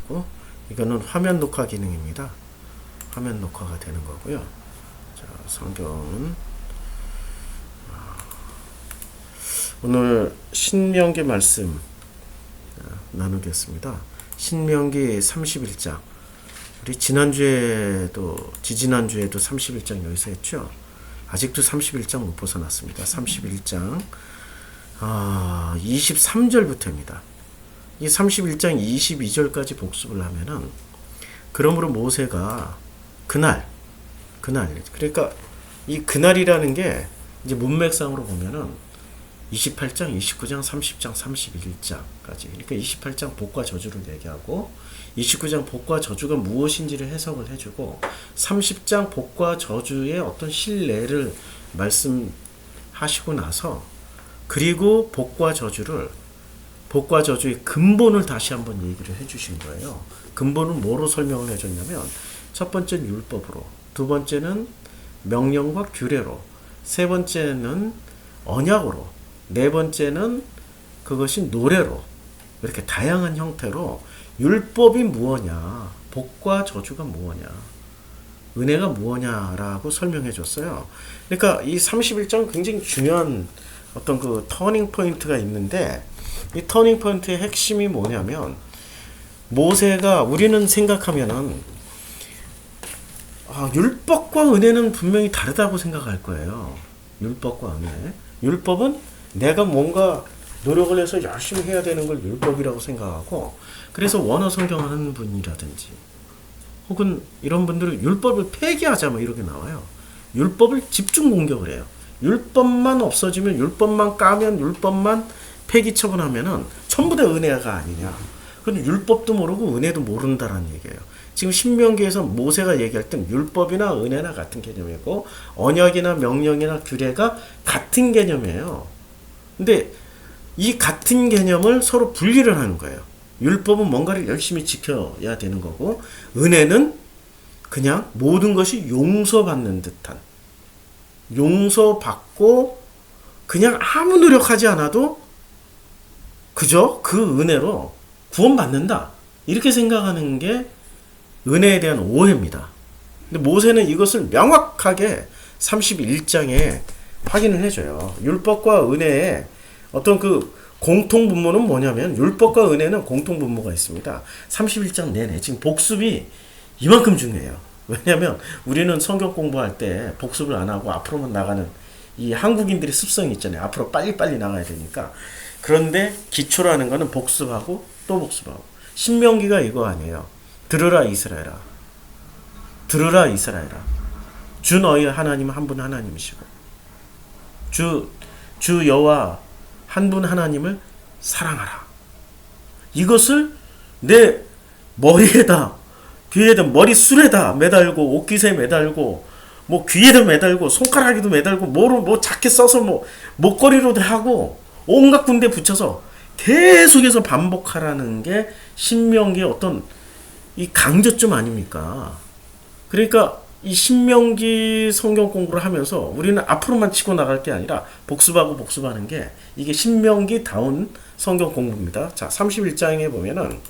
되고, 이거는 화면 녹화 기능입니다. 화면 녹화가 되는 거고요. 자, 성경은 오늘 신명기 말씀 나누겠습니다. 신명기 31장. 우리 지난주에도 지지난주에도 31장 여기서 했죠. 아직도 31장 못 벗어났습니다. 31장 23절부터입니다. 이 31장 22절까지 복습을 하면은, 그러므로 모세가 그날 그러니까 이 그날이라는 게 이제 문맥상으로 보면은 28장, 29장, 30장, 31장까지. 그러니까 28장 복과 저주를 얘기하고, 29장 복과 저주가 무엇인지를 해석을 해주고, 30장 복과 저주의 어떤 실례를 말씀하시고 나서, 그리고 복과 저주의 근본을 다시 한번 얘기를 해주신 거예요. 근본은 뭐로 설명을 해줬냐면, 첫 번째는 율법으로, 두 번째는 명령과 규례로, 세 번째는 언약으로, 네 번째는 그것이 노래로, 이렇게 다양한 형태로 율법이 무엇냐, 복과 저주가 무엇냐, 은혜가 무엇냐라고 설명해 줬어요. 그러니까 이 31장 굉장히 중요한 어떤 그 터닝 포인트가 있는데, 이 터닝 포인트의 핵심이 뭐냐면, 모세가, 우리는 생각하면은 율법과 은혜는 분명히 다르다고 생각할 거예요. 율법과 은혜. 율법은 내가 뭔가 노력을 해서 열심히 해야 되는 걸 율법이라고 생각하고, 그래서 원어 성경하는 분이라든지 혹은 이런 분들은 율법을 폐기하자 뭐 이렇게 나와요. 율법을 집중 공격을 해요. 율법만 없어지면, 율법만 까면, 율법만 폐기 처분하면은 전부 다 은혜가 아니냐. 근데 율법도 모르고 은혜도 모른다라는 얘기예요. 지금 신명기에서 모세가 얘기할 땐 율법이나 은혜나 같은 개념이고, 언약이나 명령이나 규례가 같은 개념이에요. 근데 이 같은 개념을 서로 분리를 하는 거예요. 율법은 뭔가를 열심히 지켜야 되는 거고, 은혜는 그냥 모든 것이 용서받는 듯한, 용서받고 그냥 아무 노력하지 않아도 그저 그 은혜로 구원받는다, 이렇게 생각하는 게 은혜에 대한 오해입니다. 근데 모세는 이것을 명확하게 31장에 확인을 해줘요. 율법과 은혜의 어떤 그 공통분모는 뭐냐면, 율법과 은혜는 공통분모가 있습니다. 31장 내내 지금 복습이 이만큼 중요해요. 왜냐하면 우리는 성경 공부할 때 복습을 안 하고 앞으로만 나가는 이 한국인들의 습성이 있잖아요. 앞으로 빨리빨리 나가야 되니까. 그런데 기초라는 거는 복습하고 또 복습하고. 신명기가 이거 아니에요. 들으라 이스라엘아, 들으라 이스라엘아, 주 너희 하나님 한 분 하나님이시고, 주 여호와 한 분 하나님을 사랑하라. 이것을 내 머리에다, 귀에다, 머리술에다 매달고, 옷깃에 매달고, 뭐 귀에도 매달고, 손가락에도 매달고, 뭐 작게 써서 뭐 목걸이로도 하고, 온갖 군데 붙여서 계속해서 반복하라는 게 신명기의 어떤 이 강조점 아닙니까? 그러니까 이 신명기 성경 공부를 하면서 우리는 앞으로만 치고 나갈 게 아니라 복습하고 복습하는 게, 이게 신명기다운 성경 공부입니다. 자, 31장에 보면은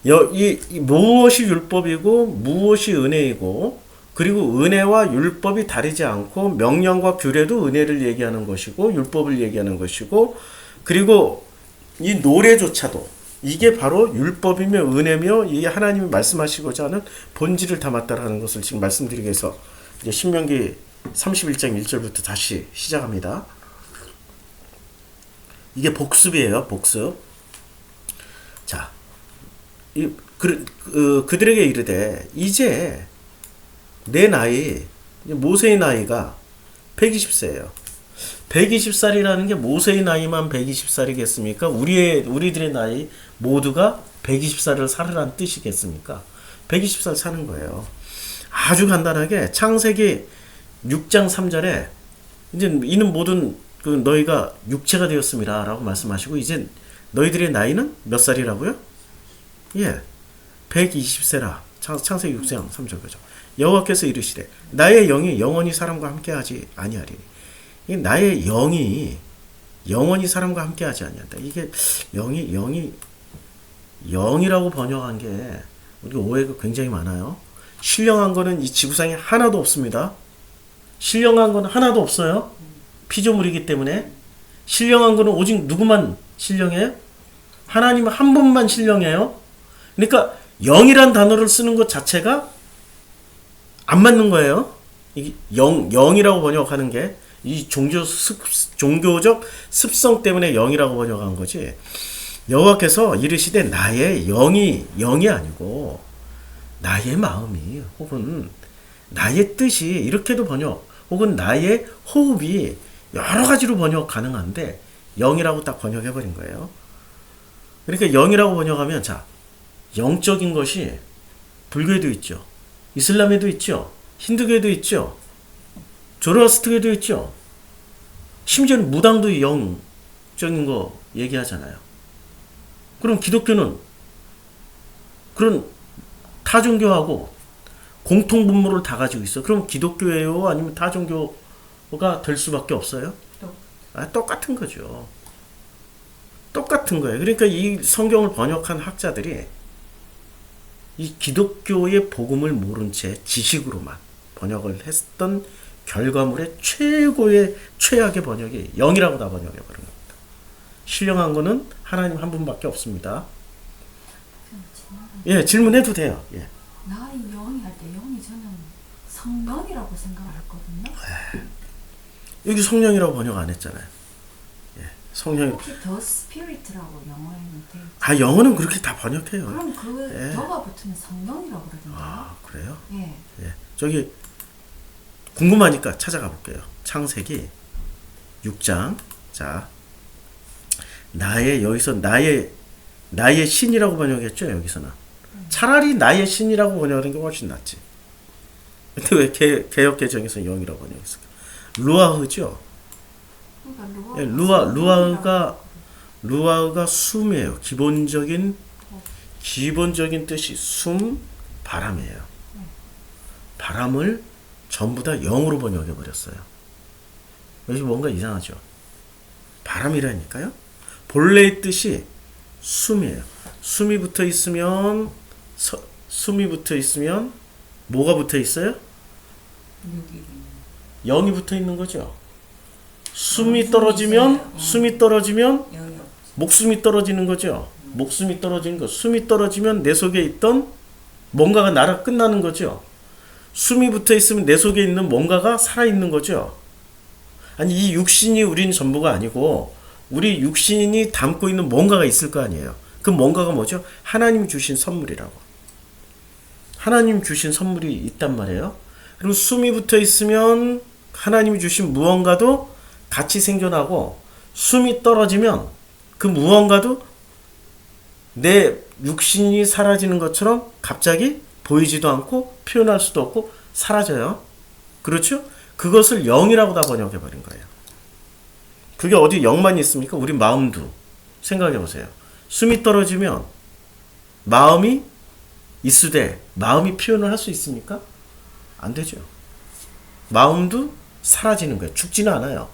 이 무엇이 율법이고 무엇이 은혜이고, 그리고 은혜와 율법이 다르지 않고, 명령과 규례도 은혜를 얘기하는 것이고 율법을 얘기하는 것이고, 그리고 이 노래조차도 이게 바로 율법이며 은혜며, 이게 하나님이 말씀하시고자 하는 본질을 담았다라는 것을 지금 말씀드리기 위해서 이제 신명기 31장 1절부터 다시 시작합니다. 이게 복습이에요. 복습. 자, 그들에게 이르되 이제 내 나이, 모세의 나이가 120세예요. 120살이라는 게 모세의 나이만 120살이겠습니까? 우리들의 나이 모두가 120살을 살으란 뜻이겠습니까? 120살 사는 거예요. 아주 간단하게 창세기 6장 3절에 이제 이는 모든 그 너희가 육체가 되었습니다 라고 말씀하시고, 이제 너희들의 나이는 몇 살이라고요? 예, 120세라. 창세기 6장 3절 그죠. 여호와께서 이르시되 나의 영이 영원히 사람과 함께하지 아니하리니. 이 나의 영이 영원히 사람과 함께하지 아니한다. 이게 영이 영이라고 번역한 게 우리 오해가 굉장히 많아요. 신령한 거는 이 지구상에 하나도 없습니다. 신령한 거는 하나도 없어요. 피조물이기 때문에. 신령한 거는 오직 누구만 신령해요? 하나님 한 분만 신령해요. 그러니까 영이란 단어를 쓰는 것 자체가 안 맞는 거예요. 이 영이라고 번역하는 게 이 종교적 습성 때문에 영이라고 번역한 거지. 여호와께서 이르시되 나의 영이 아니고 나의 마음이 혹은 나의 뜻이 이렇게도 번역 혹은 나의 호흡이 여러 가지로 번역 가능한데 영이라고 딱 번역해 버린 거예요. 그러니까 영이라고 번역하면 자 영적인 것이 불교에도 있죠. 이슬람에도 있죠. 힌두교에도 있죠. 조로아스트교에도 있죠. 심지어는 무당도 영적인 거 얘기하잖아요. 그럼 기독교는 그런 타종교하고 공통분모를 다 가지고 있어. 그럼 기독교예요? 아니면 타종교가 될 수밖에 없어요? 똑같은 거죠. 똑같은 거예요. 그러니까 이 성경을 번역한 학자들이 이 기독교의 복음을 모른 채 지식으로만 번역을 했던 결과물의 최악의 번역이 영이라고 다 번역해 버린 겁니다. 신령한 거는 하나님 한 분밖에 없습니다. 예, 질문해도 돼요. 예. 나의 영이 할 때 영이 저는 성령이라고 생각을 했거든요. 여기 성령이라고 번역 안 했잖아요. 예, 성령. 혹시 더 스피릿이라고 영어에는 돼 있죠? 아, 영어는 그렇게 다 번역해요. 그럼 그 예. 더가 붙으면 성령이라고 그러던데요. 아, 그래요? 예. 예. 저기 궁금하니까 찾아가 볼게요. 창세기 6장. 자, 여기서 나의 신이라고 번역했죠, 여기서는. 차라리 나의 신이라고 번역하는 게 훨씬 낫지. 근데 왜 개역 개정에서 영이라고 번역했을까? 루아흐죠. 그러니까 예, 루아흐가 숨이에요. 기본적인 뜻이 숨, 바람이에요. 바람을 전부 다 영으로 번역해 버렸어요. 여기 뭔가 이상하죠. 바람이라니까요. 본래의 뜻이 숨이에요. 숨이 붙어 있으면 뭐가 붙어 있어요? 영이 붙어 있는 거죠. 숨이 떨어지면 목숨이 떨어지는 거죠. 목숨이 떨어지는 거. 숨이 떨어지면 내 속에 있던 뭔가가 날아 끝나는 거죠. 숨이 붙어 있으면 내 속에 있는 뭔가가 살아 있는 거죠. 아니 이 육신이 우린 전부가 아니고 우리 육신이 담고 있는 뭔가가 있을 거 아니에요. 그 뭔가가 뭐죠? 하나님이 주신 선물이라고. 하나님 주신 선물이 있단 말이에요. 그럼 숨이 붙어 있으면 하나님이 주신 무언가도 같이 생겨나고 숨이 떨어지면 그 무언가도 내 육신이 사라지는 것처럼 갑자기 보이지도 않고 표현할 수도 없고 사라져요. 그렇죠? 그것을 영이라고 다 번역해 버린 거예요. 그게 어디 영만 있습니까? 우리 마음도 생각해 보세요. 숨이 떨어지면 마음이 있으되 마음이 표현을 할 수 있습니까? 안 되죠. 마음도 사라지는 거예요. 죽지는 않아요.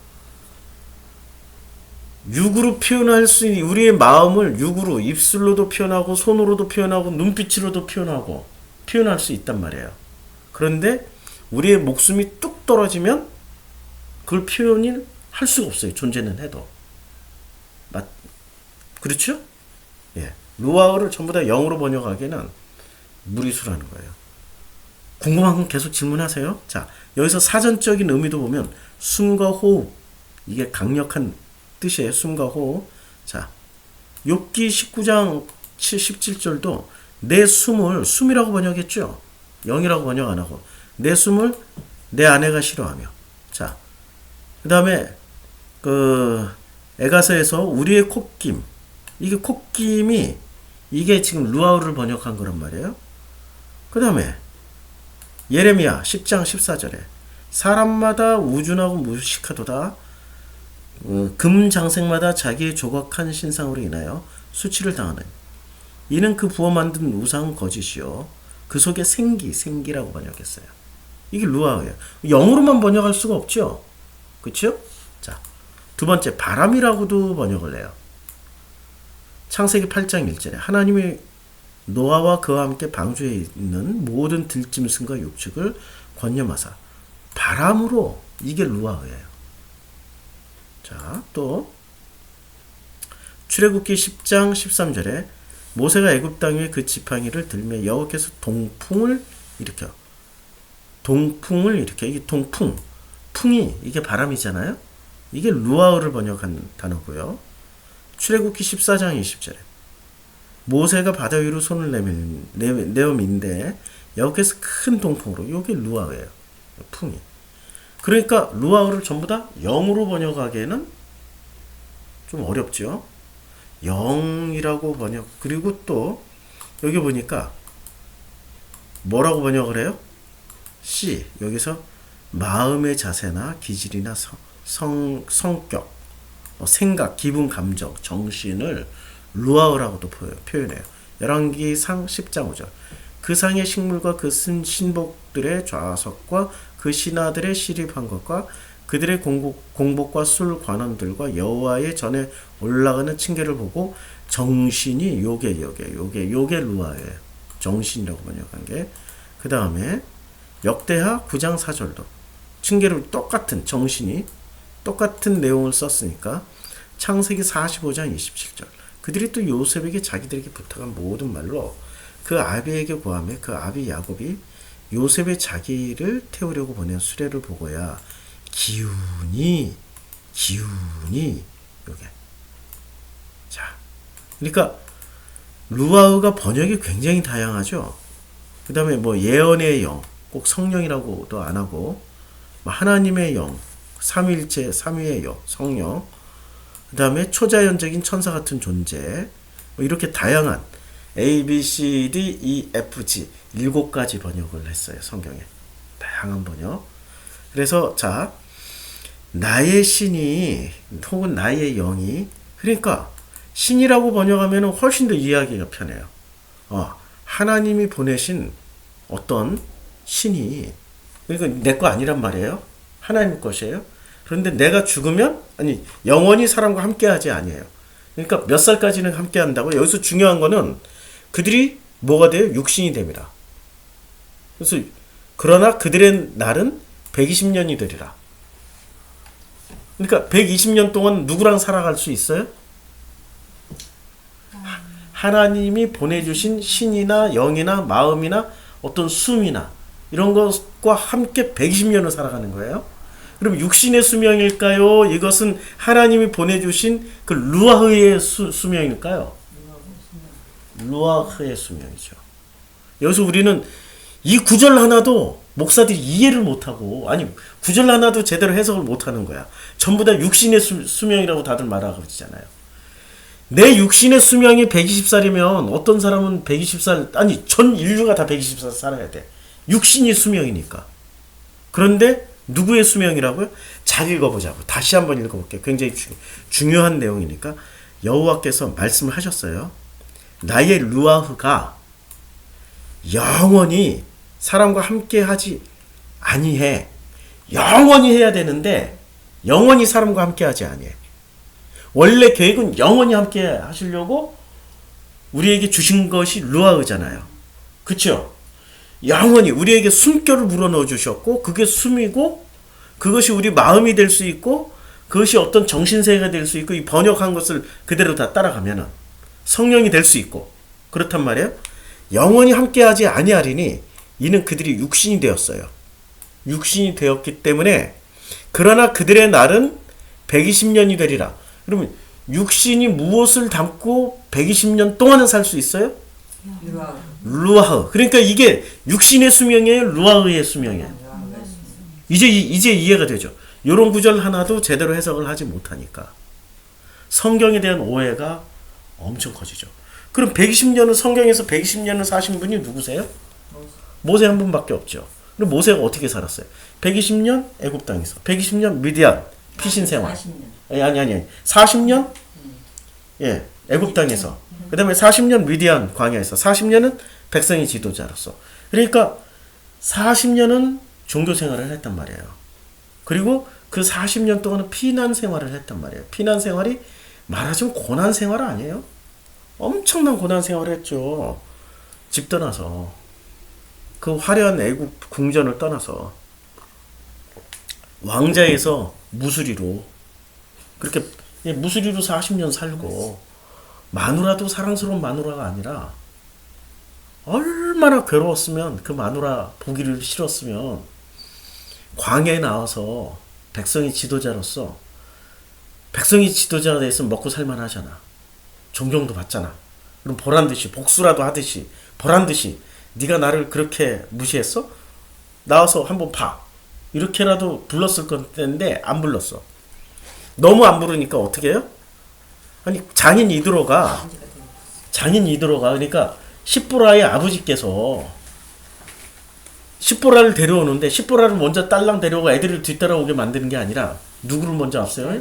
육으로 표현할 수 있는 우리의 마음을 육으로 입술로도 표현하고 손으로도 표현하고 눈빛으로도 표현할 수 있단 말이에요. 그런데 우리의 목숨이 뚝 떨어지면 그걸 표현을 할 수가 없어요. 존재는 해도. 그렇죠? 예. 루아어를 전부 다 영어로 번역하기에는 무리수라는 거예요. 궁금한 건 계속 질문하세요. 자, 여기서 사전적인 의미도 보면 숨과 호흡 이게 강력한 뜻이에요. 숨과 호흡. 자, 욥기 19장 17절도 내 숨을 숨이라고 번역했죠. 영이라고 번역 안 하고 내 숨을 내 아내가 싫어하며. 자, 그 다음에 에가서에서 우리의 콧김 이게 콧김이 이게 지금 루아우를 번역한 거란 말이에요. 그 다음에 예레미야 10장 14절에 사람마다 우준하고 무식하도다 금장색마다 자기의 조각한 신상으로 인하여 수치를 당하는 이는 그 부어 만든 우상 거짓이요 그 속에 생기라고 번역했어요. 이게 루아우예요. 영어로만 번역할 수가 없죠. 그렇죠? 자, 두 번째 바람이라고도 번역을 해요. 창세기 8장 1절에 하나님이 노아와 그와 함께 방주에 있는 모든 들짐승과 육축을 권념하사 바람으로, 이게 루아흐예요. 자, 또 출애굽기 10장 13절에 모세가 애굽 땅 위에 그 지팡이를 들며 여호와께서 동풍을 일으켜. 동풍을 일으켜. 이게 동풍, 풍이 이게 바람이잖아요. 이게 루아흐를 번역한 단어고요. 출애굽기 14장 20절에 모세가 바다 위로 손을 내어 민데 여호와께서 큰 동풍으로, 이게 루아흐예요. 풍이. 그러니까 루아흐를 전부 다 영으로 번역하기에는 좀 어렵죠. 영이라고 번역. 그리고 또 여기 보니까 뭐라고 번역을 해요? C. 여기서 마음의 자세나 기질이나 성격, 생각, 기분, 감정, 정신을 루아흐라고도 표현해요. 열왕기상 10장 5절. 그 상의 식물과 그 신복들의 좌석과 그 신하들의 시립한 것과 그들의 공복과 술 관원들과 여호와의 전에 올라가는 층계를 보고 정신이 요게 루아예요. 정신이라고 번역한 게. 그 다음에 역대하 9장 4절도 층계를 똑같은, 정신이 똑같은 내용을 썼으니까 창세기 45장 27절. 그들이 또 요셉에게 자기들에게 부탁한 모든 말로 그 아비에게 구하며 그 아비 야곱이 요셉의 자기를 태우려고 보낸 수레를 보고야 기운이 요게. 자, 그러니까 루아흐가 번역이 굉장히 다양하죠. 그 다음에 뭐 예언의 영, 꼭 성령이라고도 안 하고, 뭐 하나님의 영, 삼위일체, 삼위의 영, 성령, 그 다음에 초자연적인 천사 같은 존재, 뭐 이렇게 다양한 A, B, C, D, E, F, G 7가지 번역을 했어요. 성경에. 다양한 번역. 그래서 자, 나의 신이 혹은 나의 영이, 그러니까 신이라고 번역하면 훨씬 더 이해하기가 편해요. 하나님이 보내신 어떤 신이, 그러니까 내 거 아니란 말이에요. 하나님 것이에요. 그런데 내가 죽으면, 아니, 영원히 사람과 함께하지 아니에요. 그러니까 몇 살까지는 함께한다고. 여기서 중요한 거는 그들이 뭐가 돼요? 육신이 됩니다. 그래서 그러나 그들의 날은 120년이 되리라. 그러니까 120년 동안 누구랑 살아갈 수 있어요? 하나님이 보내주신 신이나 영이나 마음이나 어떤 숨이나 이런 것과 함께 120년을 살아가는 거예요. 그럼 육신의 수명일까요? 이것은 하나님이 보내주신 그 루아흐의 수명일까요? 루아흐의 수명이죠. 여기서 우리는 이 구절 하나도 목사들이 이해를 못하고, 아니 구절 하나도 제대로 해석을 못하는 거야. 전부 다 육신의 수명이라고 다들 말하고 그러잖아요. 내 육신의 수명이 120살이면 어떤 사람은 120살, 아니 전 인류가 다 120살 살아야 돼. 육신이 수명이니까. 그런데 누구의 수명이라고요? 잘 읽어보자고. 다시 한번 읽어볼게요. 굉장히 중요한 내용이니까. 여호와께서 말씀을 하셨어요. 나의 루아흐가 영원히 사람과 함께 하지 아니해. 영원히 해야 되는데 영원히 사람과 함께 하지 아니해. 원래 계획은 영원히 함께 하시려고 우리에게 주신 것이 루아흐잖아요. 그쵸? 영원히 우리에게 숨결을 불어넣어 주셨고, 그게 숨이고, 그것이 우리 마음이 될 수 있고, 그것이 어떤 정신세계가 될 수 있고, 이 번역한 것을 그대로 다 따라가면은 성령이 될 수 있고, 그렇단 말이에요. 영원히 함께하지 아니하리니 이는 그들이 육신이 되었어요. 육신이 되었기 때문에, 그러나 그들의 날은 120년이 되리라. 그러면 육신이 무엇을 담고 120년 동안은 살 수 있어요? 루아흐. 그러니까 이게 육신의 수명이에요, 루아흐의 수명이에요. 이제 이해가 되죠. 이런 구절 하나도 제대로 해석을 하지 못하니까 성경에 대한 오해가 엄청 커지죠. 그럼 120년은, 성경에서 120년을 사신 분이 누구세요? 모세 한 분밖에 없죠. 그럼 모세가 어떻게 살았어요? 120년 애굽 땅에서, 120년 미디안 피신 생활. 40년. 아니. 40년 예, 애굽 땅에서. 그다음에 40년 미디안 광야에서. 40년은 백성의 지도자로서. 그러니까 40년은 종교 생활을 했단 말이에요. 그리고 그 40년 동안은 피난 생활을 했단 말이에요. 피난 생활이 말하자면 고난 생활 아니에요? 엄청난 고난 생활을 했죠. 집 떠나서 그 화려한 애국 궁전을 떠나서 왕자에서 무수리로 그렇게 무수리로 40년 살고 마누라도 사랑스러운 마누라가 아니라 얼마나 괴로웠으면 그 마누라 보기를 싫었으면 광야에 나와서 백성의 지도자로서 백성이 지도자가 됐으면 먹고 살만하잖아. 존경도 받잖아. 그럼 보란듯이 복수라도 하듯이 보란듯이 네가 나를 그렇게 무시했어? 나와서 한번 봐. 이렇게라도 불렀을 건데 안 불렀어. 너무 안 부르니까 어떻게 해요? 아니 장인 이드로가 그러니까 십보라의 아버지께서 십보라를 데려오는데 십보라를 먼저 딸랑 데려오고 애들을 뒤따라오게 만드는 게 아니라 누구를 먼저 앞세워요?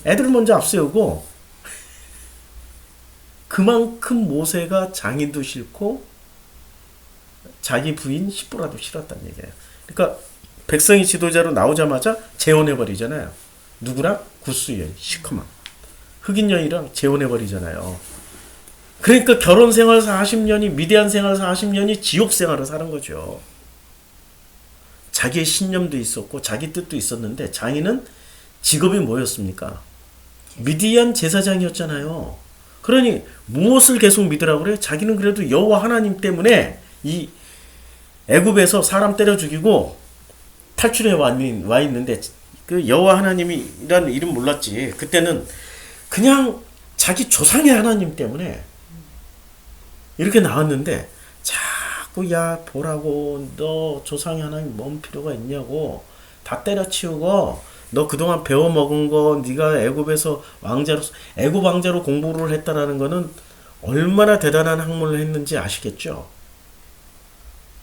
애들을 먼저 앞세우고 그만큼 모세가 장인도 싫고 자기 부인 십보라도 싫었다는 얘기예요. 그러니까 백성이 지도자로 나오자마자 재혼해버리잖아요. 누구랑? 구스 여인, 시커먼 흑인 여인이랑 재혼해버리잖아요. 그러니까 결혼 생활 40년이 미디안 생활 40년이 지옥 생활을 사는 거죠. 자기의 신념도 있었고 자기 뜻도 있었는데 장인은 직업이 뭐였습니까? 미디안 제사장이었잖아요. 그러니 무엇을 계속 믿으라고 그래? 자기는 그래도 여호와 하나님 때문에 이 애굽에서 사람 때려 죽이고 탈출해 와 있는데 그 여호와 하나님이라는 이름 몰랐지. 그때는 그냥 자기 조상의 하나님 때문에 이렇게 나왔는데 자꾸 야 보라고 너 조상의 하나님 뭔 필요가 있냐고 다 때려치우고 너 그동안 배워먹은 거 네가 애굽에서 애굽 왕자로 공부를 했다라는 거는 얼마나 대단한 학문을 했는지 아시겠죠?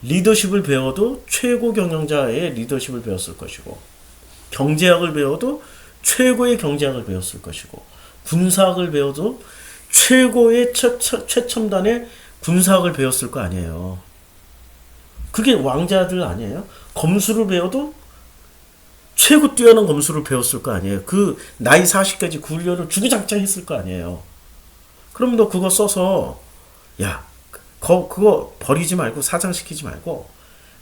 리더십을 배워도 최고 경영자의 리더십을 배웠을 것이고 경제학을 배워도 최고의 경제학을 배웠을 것이고 군사학을 배워도 최고의 최첨단의 군사학을 배웠을 거 아니에요. 그게 왕자들 아니에요? 검수를 배워도 최고 뛰어난 검수를 배웠을 거 아니에요. 그 나이 40까지 훈련을 주구장창 했을 거 아니에요. 그럼 너 그거 써서 야 그거 버리지 말고 사장시키지 말고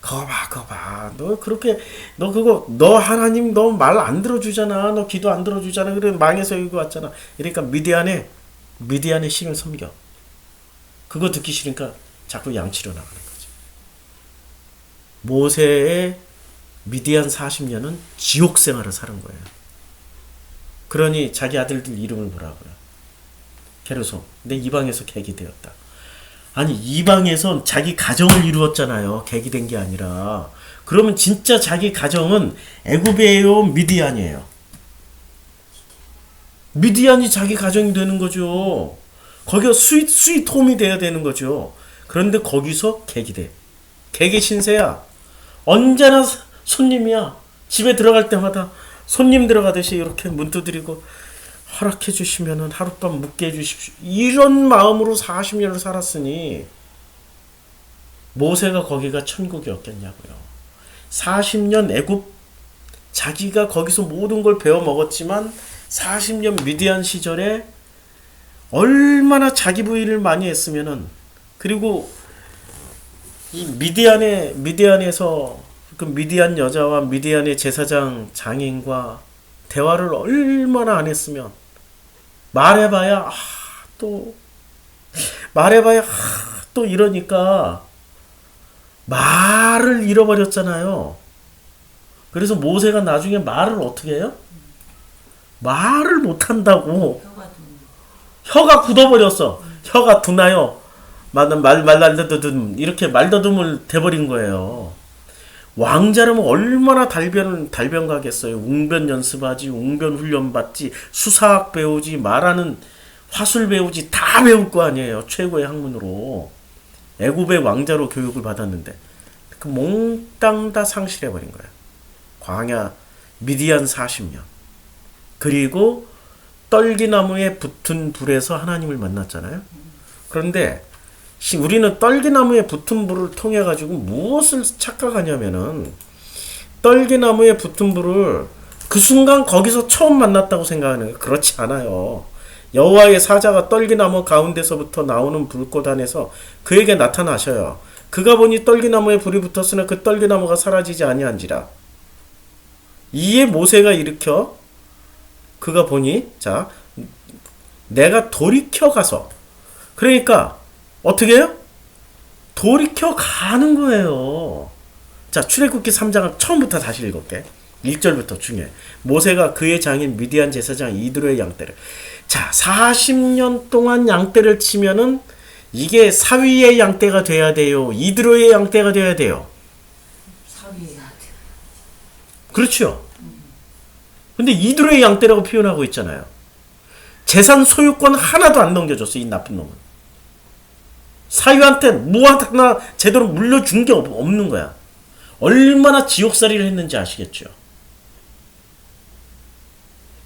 그거 봐. 너 그렇게 너 하나님 너 말 안 들어주잖아. 너 기도 안 들어주잖아. 그래 망해서 여기 왔잖아. 그러니까 미디안의 신을 섬겨. 그거 듣기 싫으니까 자꾸 양치러 나가는 거지. 모세의 미디안 40년은 지옥 생활을 사는 거예요. 그러니 자기 아들들 이름을 뭐라고요? 게르솜. 내 이방에서 객이 되었다. 아니 이방에선 자기 가정을 이루었잖아요. 객이 된 게 아니라. 그러면 진짜 자기 가정은 애굽이에요, 미디안이에요? 미디안이 자기 가정이 되는 거죠. 거기가 스윗홈이 돼야 되는 거죠. 그런데 거기서 객이 돼. 객의 신세야. 언제나 손님이야. 집에 들어갈 때마다 손님 들어가듯이 이렇게 문 두드리고 허락해 주시면은 하룻밤 묵게 해 주십시오. 이런 마음으로 40년을 살았으니 모세가 거기가 천국이었겠냐고요. 40년 애굽 자기가 거기서 모든 걸 배워 먹었지만 40년 미디안 시절에 얼마나 자기 부인을 많이 했으면은 그리고 이 미디안에서 그 미디안 여자와 미디안의 제사장 장인과 대화를 얼마나 안 했으면 말해봐야 또 이러니까 말을 잃어버렸잖아요. 그래서 모세가 나중에 말을 어떻게 해요? 말을 못한다고. 혀가 굳어버렸어. 혀가 두나요? 말달더듬 이렇게 말더듬을 돼버린 거예요. 왕자라면 얼마나 달변 가겠어요. 웅변 연습하지, 웅변 훈련 받지, 수사학 배우지, 말하는 화술 배우지, 다 배울 거 아니에요. 최고의 학문으로. 애굽의 왕자로 교육을 받았는데 그 몽땅 다 상실해버린 거예요. 광야 미디안 40년. 그리고 떨기나무에 붙은 불에서 하나님을 만났잖아요. 그런데 우리는 떨기나무에 붙은 불을 통해 가지고 무엇을 착각하냐면은 떨기나무에 붙은 불을 그 순간 거기서 처음 만났다고 생각하는 거예요. 그렇지 않아요. 여호와의 사자가 떨기나무 가운데서부터 나오는 불꽃 안에서 그에게 나타나셔요. 그가 보니 떨기나무에 불이 붙었으나 그 떨기나무가 사라지지 아니한지라. 이에 모세가 일으켜 그가 보니 자 내가 돌이켜 가서 그러니까 어떻게 해요? 돌이켜 가는 거예요. 자 출애굽기 3장 처음부터 다시 읽을게. 1절부터 중요해. 모세가 그의 장인 미디안 제사장 이드로의 양떼를 자 40년 동안 양떼를 치면은 이게 사위의 양떼가 돼야 돼요. 이드로의 양떼가 돼야 돼요. 사위한테. 그렇죠. 근데 이드로의 양떼라고 표현하고 있잖아요. 재산 소유권 하나도 안 넘겨줬어. 이 나쁜 놈은. 사위한테 뭐 하나 제대로 물려준 게 없는 거야. 얼마나 지옥살이를 했는지 아시겠죠?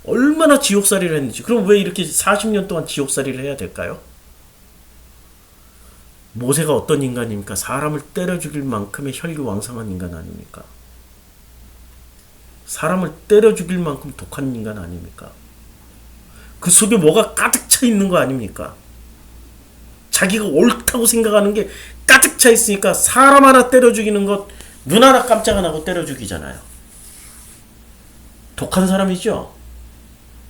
얼마나 지옥살이를 했는지. 그럼 왜 이렇게 40년 동안 지옥살이를 해야 될까요? 모세가 어떤 인간입니까? 사람을 때려 죽일 만큼의 혈기왕성한 인간 아닙니까? 사람을 때려 죽일 만큼 독한 인간 아닙니까? 그 속에 뭐가 가득 차 있는 거 아닙니까? 자기가 옳다고 생각하는 게 가득 차 있으니까 사람 하나 때려 죽이는 것 눈 하나 깜짝 안 하고 때려 죽이잖아요. 독한 사람이죠?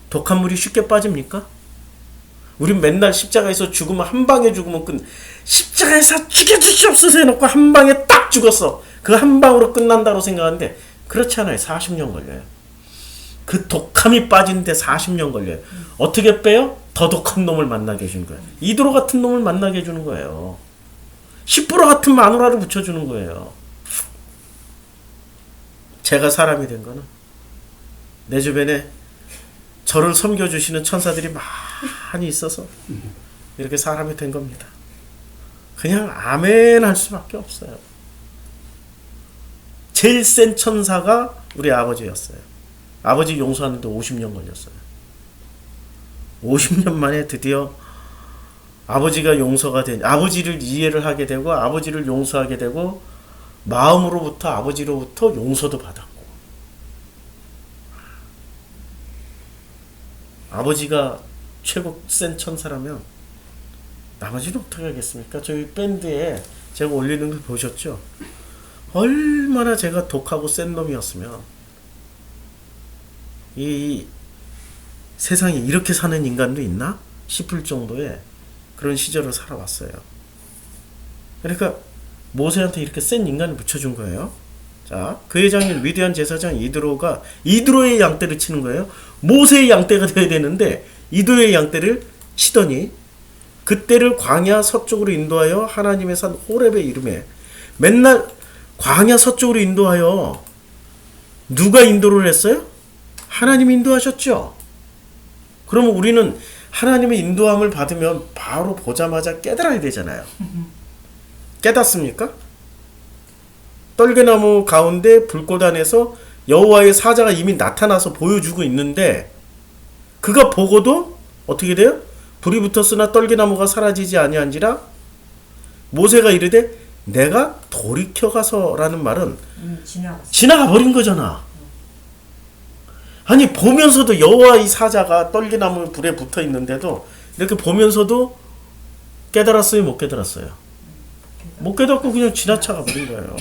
독한 물이 쉽게 빠집니까? 우린 맨날 십자가에서 죽으면 한 방에 죽으면 십자가에서 죽여주시옵소서 해놓고 한 방에 딱 죽었어. 그 한 방으로 끝난다고 생각하는데 그렇지 않아요. 40년 걸려요. 그 독함이 빠지는데 40년 걸려요. 어떻게 빼요? 더 독한 놈을 만나게 해주는 거예요. 이드로 같은 놈을 만나게 해주는 거예요. 10% 같은 마누라를 붙여주는 거예요. 제가 사람이 된 거는 내 주변에 저를 섬겨주시는 천사들이 많이 있어서 이렇게 사람이 된 겁니다. 그냥 아멘 할 수밖에 없어요. 제일 센 천사가 우리 아버지였어요. 아버지 용서하는데 50년 걸렸어요. 50년 만에 드디어 아버지가 용서가 된, 아버지를 이해를 하게 되고 아버지를 용서하게 되고 마음으로부터 아버지로부터 용서도 받았고 아버지가 최고 센 천사라면 나머지는 어떻게 하겠습니까? 저희 밴드에 제가 올리는 걸 보셨죠? 얼마나 제가 독하고 센 놈이었으면 이 세상에 이렇게 사는 인간도 있나? 싶을 정도의 그런 시절을 살아왔어요. 그러니까 모세한테 이렇게 센 인간을 붙여준 거예요. 자, 그의 장인 미디안 제사장 이드로가 이드로의 양떼를 치는 거예요. 모세의 양떼가 되어야 되는데 이드로의 양떼를 치더니 그때를 광야 서쪽으로 인도하여 하나님의 산 호렙의 이름에 맨날 광야 서쪽으로 인도하여 누가 인도를 했어요? 하나님이 인도하셨죠. 그러면 우리는 하나님의 인도함을 받으면 바로 보자마자 깨달아야 되잖아요. 깨닫습니까? 떨게나무 가운데 불꽃 안에서 여호와의 사자가 이미 나타나서 보여주고 있는데 그가 보고도 어떻게 돼요? 불이 붙었으나 떨게나무가 사라지지 아니한지라 모세가 이르되 내가 돌이켜 가서라는 말은 지나가 버린 거잖아. 아니 보면서도 여호와의 사자가 떨게나무 불에 붙어 있는데도 이렇게 보면서도 깨달았어요? 못 깨달았어요? 못 깨닫고 그냥 지나쳐가 버린 거예요.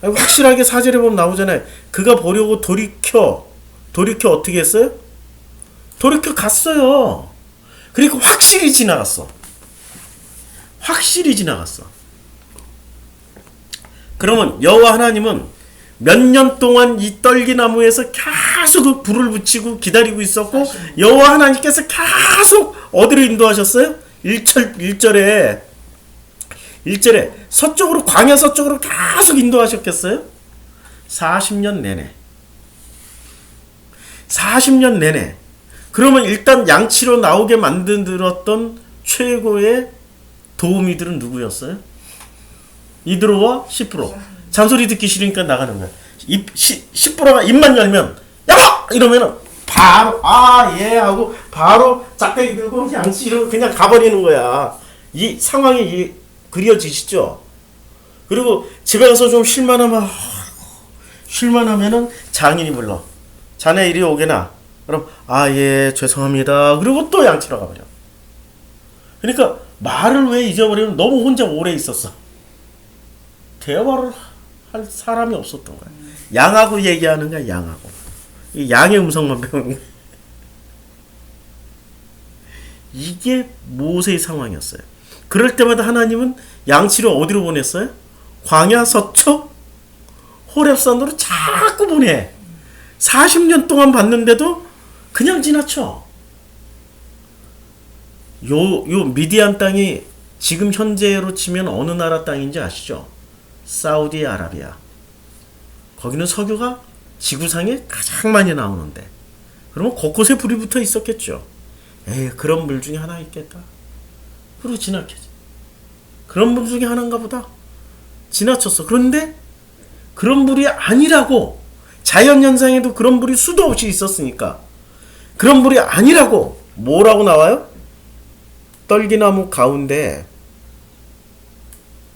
확실하게 사절에 보면 나오잖아요. 그가 보려고 돌이켜 어떻게 했어요? 돌이켜 갔어요. 그리고 확실히 지나갔어. 그러면 여호와 하나님은 몇 년 동안 이 떨기나무에서 계속 불을 붙이고 기다리고 있었고 여호와 하나님께서 계속 어디로 인도하셨어요? 1절에 서쪽으로 광야 서쪽으로 계속 인도하셨겠어요? 40년 내내. 그러면 일단 양치로 나오게 만들었던 최고의 도우미들은 누구였어요? 이드로와 10%. 잔소리 듣기 싫으니까 나가는 거야. 10%가 입만 열면 야! 이러면은 바로 예 하고 바로 짝대기 들고 양치 이러고 그냥 가버리는 거야. 이 상황이 그려지시죠? 그리고 집에 가서 좀 쉴만하면은 장인이 불러. 자네 이리 오게나. 그럼 아 예 죄송합니다. 그리고 또 양치러 가버려. 그러니까 말을 왜 잊어버리면 너무 혼자 오래 있었어. 대화를 할 사람이 없었던 거야. 양하고 얘기하는 거야 양하고. 이 양의 음성만 배우는 거야. 이게 모세의 상황이었어요. 그럴 때마다 하나님은 양치를 어디로 보냈어요? 광야 서초 호렙산으로 자꾸 보내. 40년 동안 봤는데도 그냥 지나쳐. 요 미디안 땅이 지금 현재로 치면 어느 나라 땅인지 아시죠? 사우디아라비아. 거기는 석유가 지구상에 가장 많이 나오는데 그러면 곳곳에 불이 붙어 있었겠죠. 에이 그런 물 중에 하나 있겠다. 그리고 지나쳤지. 그런 물 중에 하나인가 보다. 지나쳤어. 그런데 그런 불이 아니라고 자연현상에도 그런 불이 수도 없이 있었으니까 그런 불이 아니라고 뭐라고 나와요? 떨기나무 가운데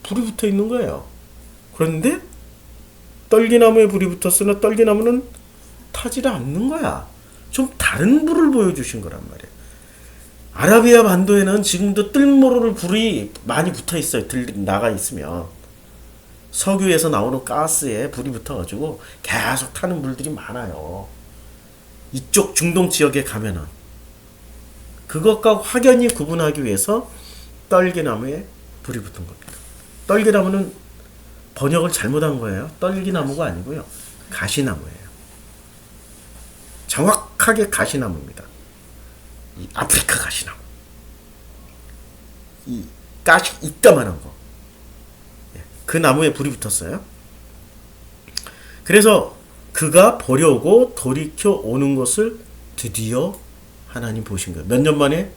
불이 붙어 있는 거예요. 그런데 떨기나무에 불이 붙었으나 떨기나무는 타지를 않는 거야. 좀 다른 불을 보여주신 거란 말이에요. 아라비아 반도에는 지금도 뜰모를 불이 많이 붙어 있어요. 나가 있으면 석유에서 나오는 가스에 불이 붙어가지고 계속 타는 물들이 많아요. 이쪽 중동 지역에 가면은 그것과 확연히 구분하기 위해서 떨기나무에 불이 붙은 겁니다. 떨기나무는 번역을 잘못한 거예요. 떨기나무가 아니고요. 가시나무예요. 정확하게 가시나무입니다. 이 아프리카 가시나무. 이 가시 이따만한 거. 그 나무에 불이 붙었어요. 그래서 그가 보려고 돌이켜 오는 것을 드디어 하나님 보신 거예요. 몇 년 만에?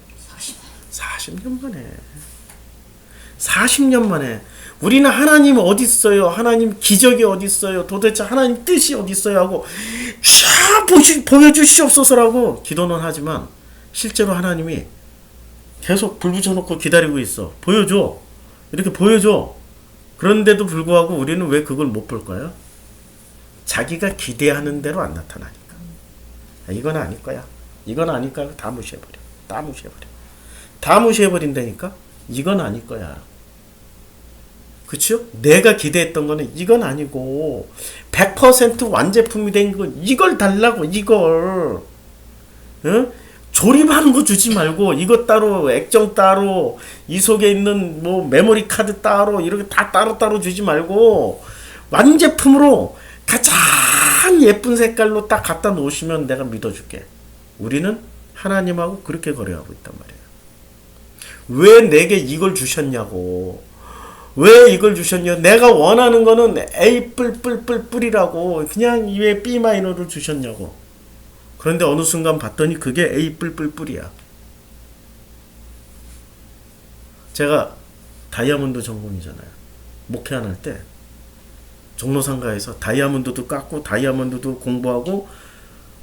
40년 만에. 40년 만에. 우리는 하나님 어디 있어요? 하나님 기적이 어디 있어요? 도대체 하나님 뜻이 어디 있어요? 하고 보여주시옵소서라고 기도는 하지만 실제로 하나님이 계속 불 붙여놓고 기다리고 있어. 보여줘. 이렇게 보여줘. 그런데도 불구하고 우리는 왜 그걸 못 볼까요? 자기가 기대하는 대로 안 나타나니까. 이건 아닐 거야. 이건 아닐 거야. 다 무시해버려. 다 무시해버려. 다 무시해버린다니까? 이건 아닐 거야. 그쵸? 내가 기대했던 거는 이건 아니고 100% 완제품이 된 거 이걸 달라고 이걸. 응? 조립하는 거 주지 말고 이것 따로 액정 따로 이 속에 있는 뭐 메모리 카드 따로 이렇게 다 따로따로 주지 말고 완제품으로 가장 예쁜 색깔로 딱 갖다 놓으시면 내가 믿어줄게. 우리는 하나님하고 그렇게 거래하고 있단 말이에요. 왜 내게 이걸 주셨냐고. 왜 이걸 주셨냐. 내가 원하는 거는 A 뿔뿔뿔뿔이라고 그냥 왜 B 마이너를 주셨냐고. 그런데 어느 순간 봤더니 그게 A 뿔뿔뿔이야. 제가 다이아몬드 전공이잖아요. 목회 안 할 때 종로상가에서 다이아몬드도 깎고 다이아몬드도 공부하고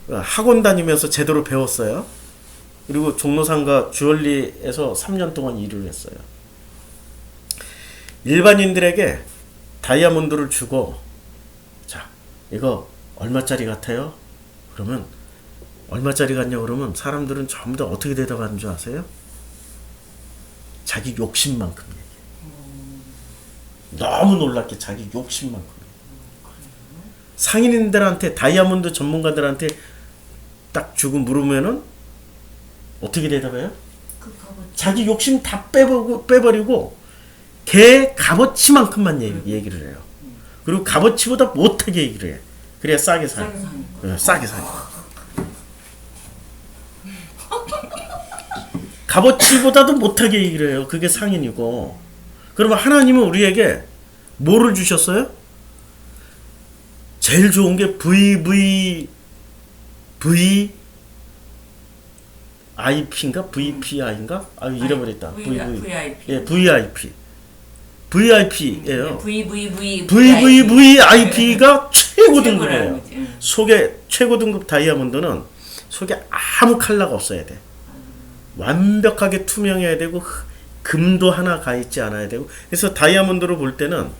학원 다니면서 제대로 배웠어요. 그리고 종로상가 주얼리에서 3년 동안 일을 했어요. 일반인들에게 다이아몬드를 주고 자 이거 얼마짜리 같아요? 그러면 얼마짜리 같냐고 그러면 사람들은 전부 다 어떻게 대답하는 줄 아세요? 자기 욕심만큼 얘기해. 너무 놀랍게 자기 욕심만큼 얘기해. 상인들한테 다이아몬드 전문가들한테 딱 주고 물으면은 어떻게 대답해요? 자기 욕심 다 빼버리고 걔 값어치만큼만 얘기를 해요. 그리고 값어치보다 못하게 얘기를 해. 그래야 싸게 사요. 싸게 사요. 값어치보다도 못하게 얘기를 해요. 그게 상인이고. 그러면 하나님은 우리에게 뭐를 주셨어요? 제일 좋은 게 VIP인가? VPI인가? 잃어버렸다. VIP. 예, VIP. VIP예요. VVVIP가 최고 등급이에요. 속에 최고 등급 다이아몬드는 속에 아무 컬러가 없어야 돼. 완벽하게 투명해야 되고 금도 하나 가 있지 않아야 되고. 그래서 다이아몬드로 볼 때는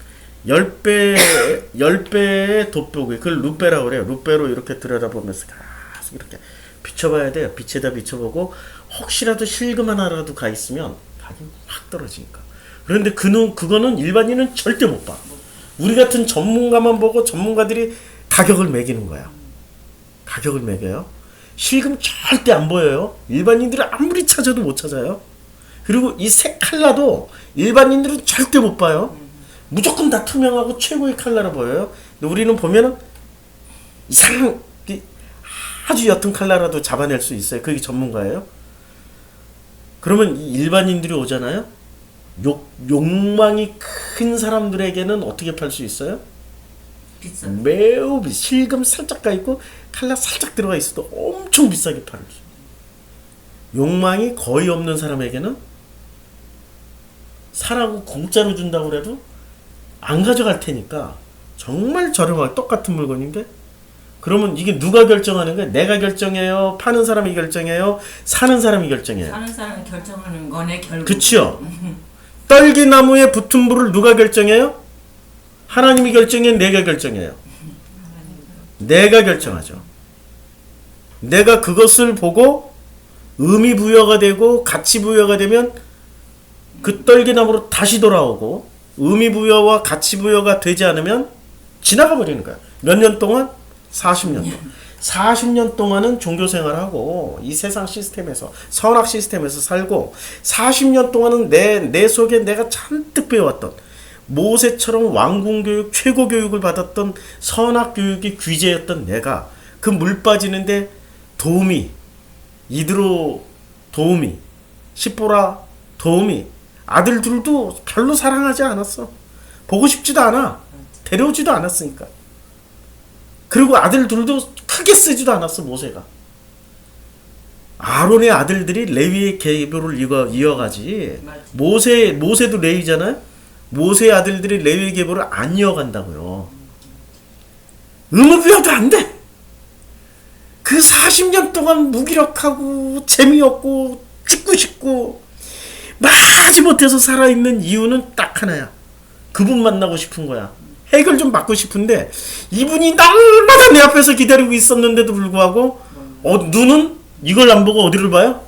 10배의 돋보기, 그걸 루페라고 그래요. 루페로 이렇게 들여다보면서 계속 이렇게 비춰봐야 돼요. 빛에다 비춰보고 혹시라도 실금 하나라도 가 있으면 가격이 확 떨어지니까. 그런데 그거는 일반인은 절대 못 봐. 우리 같은 전문가만 보고 전문가들이 가격을 매기는 거야. 가격을 매겨요. 실금 절대 안 보여요. 일반인들은 아무리 찾아도 못 찾아요. 그리고 이 색 칼라도 일반인들은 절대 못 봐요. 무조건 다 투명하고 최고의 칼라로 보여요. 근데 우리는 보면은 이상한 아주 옅은 칼라라도 잡아낼 수 있어요. 그게 전문가예요. 그러면 이 일반인들이 오잖아요. 욕망이 큰 사람들에게는 어떻게 팔 수 있어요? 비싸. 매우 실금 살짝 가 있고 칼라 살짝 들어가 있어도 엄청 비싸게 팔을 수. 욕망이 거의 없는 사람에게는 사라고 공짜로 준다고 그래도 안 가져갈 테니까 정말 저렴하게 똑같은 물건인데, 그러면 이게 누가 결정하는 거야? 내가 결정해요? 파는 사람이 결정해요? 사는 사람이 결정해요? 사는 사람이 결정하는 거네 결국. 그치요? 떨기나무에 붙은 불을 누가 결정해요? 하나님이 결정해요? 내가 결정해요? 내가 결정하죠. 내가 그것을 보고 의미 부여가 되고 가치 부여가 되면 그 떨기나무로 다시 돌아오고, 의미 부여와 가치 부여가 되지 않으면 지나가 버리는 거야. 몇 년 동안? 40년 동안. 40년 동안은 종교생활하고 이 세상 시스템에서, 선악 시스템에서 살고, 40년 동안은 내 속에 내가 잔뜩 배워왔던 모세처럼 왕궁교육, 최고교육을 받았던 선악교육이 귀재였던 내가 그 물 빠지는데 도우미, 이드로 도우미, 시보라 도우미, 아들들도 별로 사랑하지 않았어. 보고 싶지도 않아. 데려오지도 않았으니까. 그리고 아들들도 크게 쓰지도 않았어, 모세가. 아론의 아들들이 레위의 계보를 이어가지. 모세도 레위잖아요. 모세의 아들들이 레위의 계보를 안 이어간다고요. 의무부여도 안 돼. 그 40년 동안 무기력하고 재미없고 죽고 싶고 마지 못해서 살아있는 이유는 딱 하나야. 그분 만나고 싶은 거야. 해결 좀 받고 싶은데 이분이 날마다 내 앞에서 기다리고 있었는데도 불구하고 눈은 이걸 안 보고 어디를 봐요?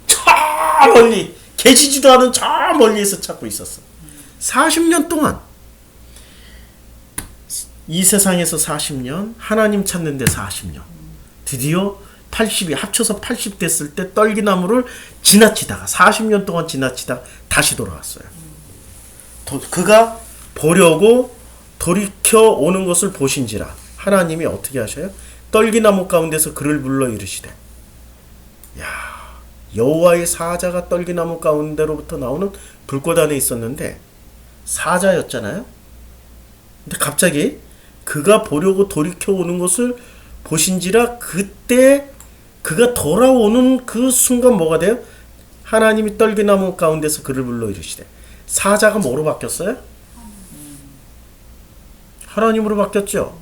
저 멀리, 계시지도 않은 저 멀리에서 찾고 있었어. 40년 동안. 이 세상에서 40년, 하나님 찾는데 40년. 드디어 80이 합쳐서 80 됐을 때 떨기나무를 지나치다가 40년 동안 지나치다 다시 돌아왔어요. 그가 보려고 돌이켜 오는 것을 보신지라. 하나님이 어떻게 하셔요? 떨기나무 가운데서 그를 불러 이르시되. 야, 여호와의 사자가 떨기나무 가운데로부터 나오는 불꽃 안에 있었는데 사자였잖아요. 근데 갑자기 그가 보려고 돌이켜 오는 것을 보신지라. 그때 그가 돌아오는 그 순간 뭐가 돼요? 하나님이 떨기나무 가운데서 그를 불러 이르시되. 사자가 뭐로 바뀌었어요? 하나님으로 바뀌었죠.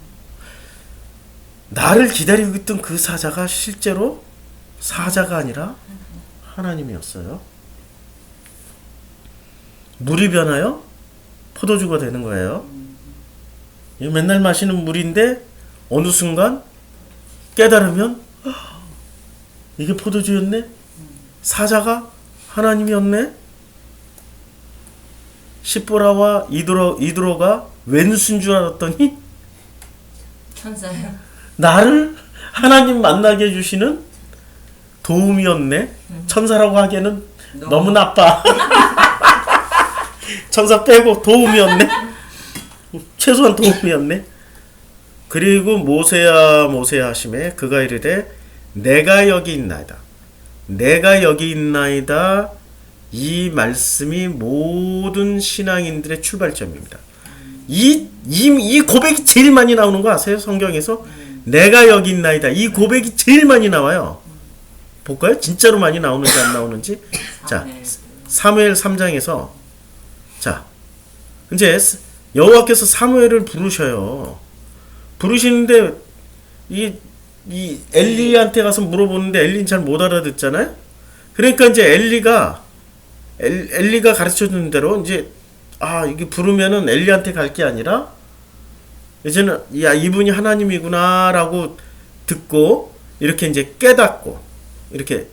나를 기다리고 있던 그 사자가 실제로 사자가 아니라 하나님이었어요. 물이 변하여 포도주가 되는 거예요. 맨날 마시는 물인데 어느 순간 깨달으면 이게 포도주였네? 사자가 하나님이었네? 시보라와 이드로가 왼수인 줄 알았더니 천사야. 나를 하나님 만나게 해주시는 도움이었네. 천사라고 하기에는 너무 나빠. 천사 빼고 도움이었네. 최소한 도움이었네. 그리고 모세야 모세야 하심에 그가 이르되 내가 여기 있나이다. 내가 여기 있나이다. 이 말씀이 모든 신앙인들의 출발점입니다. 이 고백이 제일 많이 나오는 거 아세요? 성경에서 내가 여기 있나이다. 이 고백이 제일 많이 나와요. 볼까요? 진짜로 많이 나오는지 안 나오는지. 자, 사무엘 3장에서 자, 이제 여호와께서 사무엘을 부르셔요. 부르시는데 이 엘리한테 가서 물어보는데 엘리는 잘 못 알아듣잖아요. 그러니까 이제 엘리가 가르쳐 주는 대로 이제 이게 부르면은 엘리한테 갈 게 아니라 이제는 야 이분이 하나님이구나라고 듣고 이렇게 이제 깨닫고 이렇게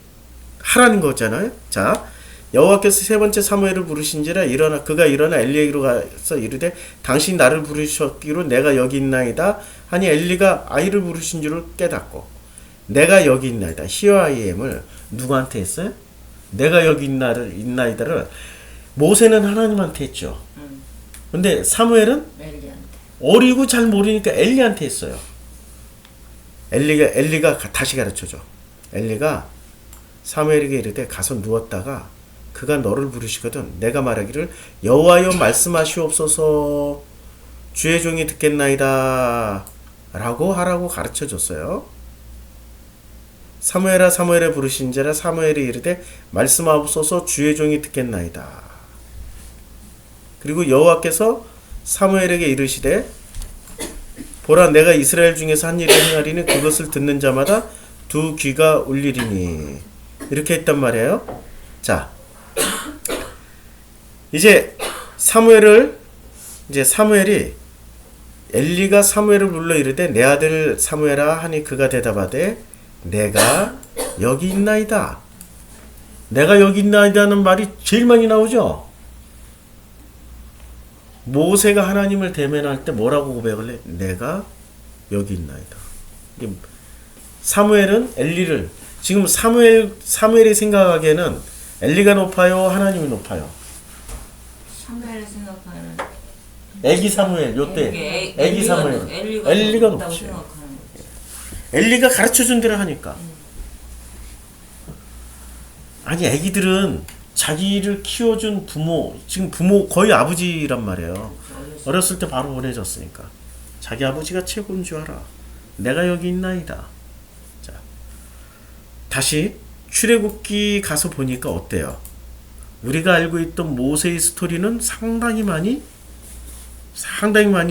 하라는 거잖아요. 자, 여호와께서 세 번째 사무엘을 부르신지라 일어나 그가 일어나 엘리에게로 가서 이르되 당신이 나를 부르셨기로 내가 여기 있나이다 하니 엘리가 아이를 부르신 줄을 깨닫고 내가 여기 있나이다 히어 아이 엠을 누구한테 했어요? 내가 여기 있나이다를 모세는 하나님한테 했죠. 근데 사무엘은 엘리한테. 어리고 잘 모르니까 엘리한테 했어요. 엘리가 다시 가르쳐줘. 엘리가 사무엘에게 이르되 가서 누웠다가 그가 너를 부르시거든 내가 말하기를 여호와여 말씀하시옵소서 주의 종이 듣겠나이다 라고 하라고 가르쳐 줬어요. 사무엘아 사무엘에 부르신지라 사무엘이 이르되 말씀하옵소서 주의 종이 듣겠나이다. 그리고 여호와께서 사무엘에게 이르시되 보라 내가 이스라엘 중에서 한 일을 행하리니 그것을 듣는 자마다 두 귀가 울리리니 이렇게 했단 말이에요. 자, 이제 사무엘이 엘리가 사무엘을 불러 이르되 내 아들 사무엘아 하니 그가 대답하되 내가 여기 있나이다. 내가 여기 있나이다는 말이 제일 많이 나오죠. 모세가 하나님을 대면할 때 뭐라고 고백을 해? 내가 여기 있나이다. 사무엘은 엘리를 지금 사무엘이 생각하기에는 엘리가 높아요, 하나님이 높아요. 사무엘이 생각하는 애기 사무엘 요때 애기 사무엘 엘리가 높지. 엘리가 가르쳐준 대로 하니까. 아니 애기들은 자기를 키워준 부모 지금 부모 거의 아버지란 말이에요. 어렸을 때 바로 보내줬으니까 자기 아버지가 최고인 줄 알아. 내가 여기 있나이다. 자, 다시 출애굽기 가서 보니까 어때요? 우리가 알고 있던 모세의 스토리는 상당히 많이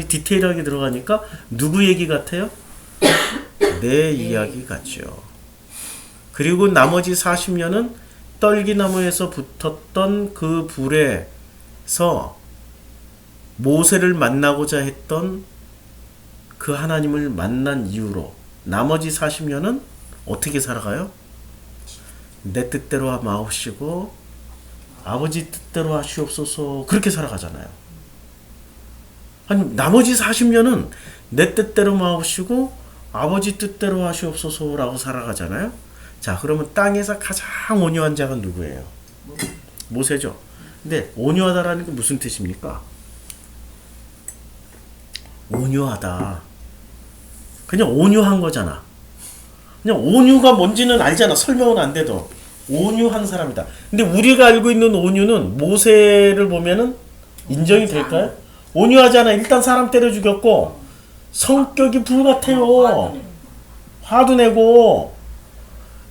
디테일하게 들어가니까 누구 얘기 같아요? 내 이야기 같죠. 그리고 나머지 40년은 떨기나무에서 붙었던 그 불에서 모세를 만나고자 했던 그 하나님을 만난 이후로 나머지 40년은 어떻게 살아가요? 내 뜻대로 마옵시고 아버지 뜻대로 하시옵소서 그렇게 살아가잖아요. 아니 나머지 40년은 내 뜻대로 마옵시고 아버지 뜻대로 하시옵소서라고 살아가잖아요. 자, 그러면 땅에서 가장 온유한 자가 누구예요? 모세죠. 근데 온유하다라는 게 무슨 뜻입니까? 온유하다. 그냥 온유한 거잖아. 그냥 온유가 뭔지는 알잖아. 설명은 안 돼도. 온유한 사람이다. 근데 우리가 알고 있는 온유는 모세를 보면은 인정이 될까요? 온유하잖아. 일단 사람 때려 죽였고 성격이 불같아요. 화도 내고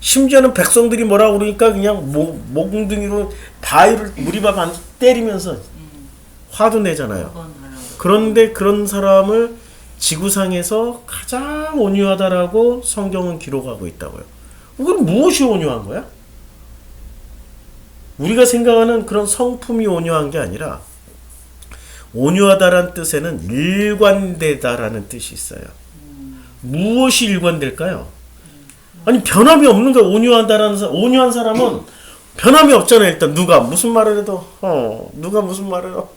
심지어는 백성들이 뭐라고 그러니까 그냥 몽둥이로 바위를 무리바 반 때리면서 화도 내잖아요. 그런데 그런 사람을 지구상에서 가장 온유하다라고 성경은 기록하고 있다고요. 그건 무엇이 온유한 거야? 우리가 생각하는 그런 성품이 온유한 게 아니라 온유하다라는 뜻에는 일관되다라는 뜻이 있어요. 무엇이 일관될까요? 아니 변함이 없는 거야. 온유한 사람은 변함이 없잖아요. 일단 누가 무슨 말을 해도 누가 무슨 말을 해도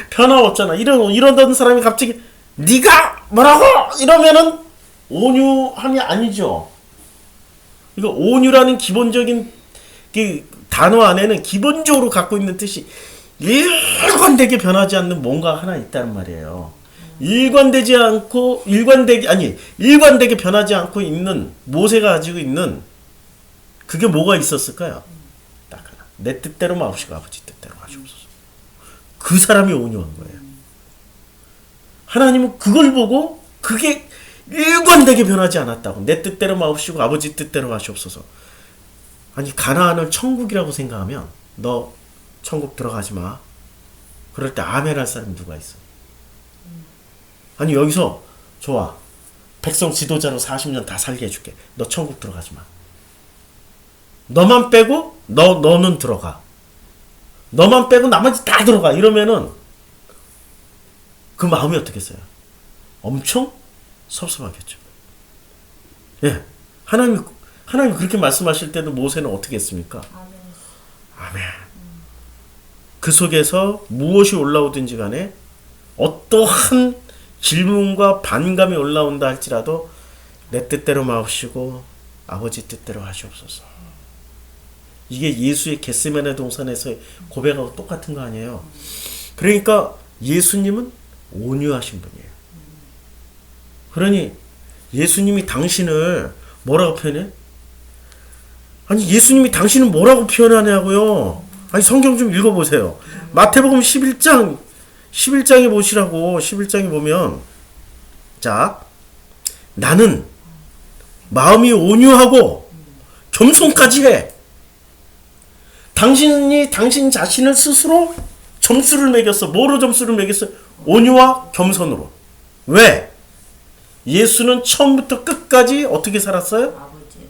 변함 없잖아. 이러던 사람이 갑자기 네가 뭐라고 이러면은 온유함이 아니죠. 이거 온유라는 기본적인 그 단어 안에는 기본적으로 갖고 있는 뜻이 일관되게 변하지 않는 뭔가 하나 있다는 말이에요. 일관되게 변하지 않고 있는 모세가 가지고 있는 그게 뭐가 있었을까요? 딱 하나. 내 뜻대로 마옵시고 아버지 뜻대로 하시옵소서. 그 사람이 온유한 거예요. 하나님은 그걸 보고 그게 일관되게 변하지 않았다고. 내 뜻대로 마옵시고 아버지 뜻대로 하시옵소서. 아니 가나안을 천국이라고 생각하면 너 천국 들어가지 마. 그럴 때 아멘 할 사람이 누가 있어? 아니 여기서 좋아. 백성 지도자로 40년 다 살게 해줄게. 너 천국 들어가지 마. 너만 빼고 너는 들어가. 너만 빼고 나머지 다 들어가. 이러면은 그 마음이 어떻겠어요? 엄청 섭섭하겠죠. 예. 하나님 그렇게 말씀하실 때도 모세는 어떻게 했습니까? 아멘. 아멘. 그 속에서 무엇이 올라오든지 간에 어떠한 질문과 반감이 올라온다 할지라도 내 뜻대로 마옵시고 아버지 뜻대로 하시옵소서. 이게 예수의 겟세마네 동산에서의 고백하고 똑같은 거 아니에요. 그러니까 예수님은 온유하신 분이에요. 그러니 예수님이 당신을 뭐라고 표현해? 아니 예수님이 당신을 뭐라고 표현하냐고요. 아니 성경 좀 읽어보세요. 마태복음 11장에 보시라고. 11장에 보면 자 나는 마음이 온유하고 겸손까지 해. 당신이 당신 자신을 스스로 점수를 매겼어. 뭐로 점수를 매겼어? 온유와 겸손으로. 왜? 예수는 처음부터 끝까지 어떻게 살았어요? 아버지.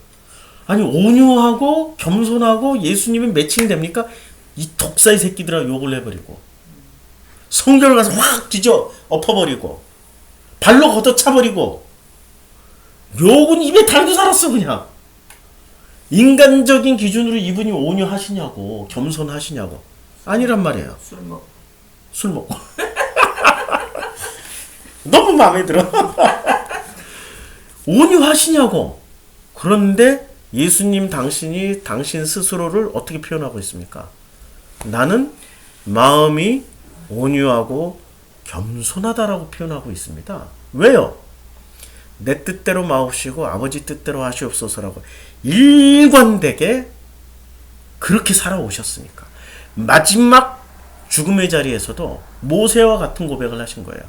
아니 온유하고 겸손하고 예수님이 매칭됩니까? 이 독사의 새끼들아 욕을 해버리고 성경을 가서 확 뒤져 엎어버리고 발로 걷어차버리고 욕은 입에 달고 살았어 그냥. 인간적인 기준으로 이분이 온유하시냐고 겸손하시냐고 아니란 말이에요. 술 먹고 너무 마음에 들어. 온유하시냐고. 그런데 예수님 당신이 당신 스스로를 어떻게 표현하고 있습니까? 나는 마음이 온유하고 겸손하다라고 표현하고 있습니다. 왜요? 내 뜻대로 마옵시고 아버지 뜻대로 하시옵소서라고 일관되게 그렇게 살아오셨으니까. 마지막 죽음의 자리에서도 모세와 같은 고백을 하신 거예요.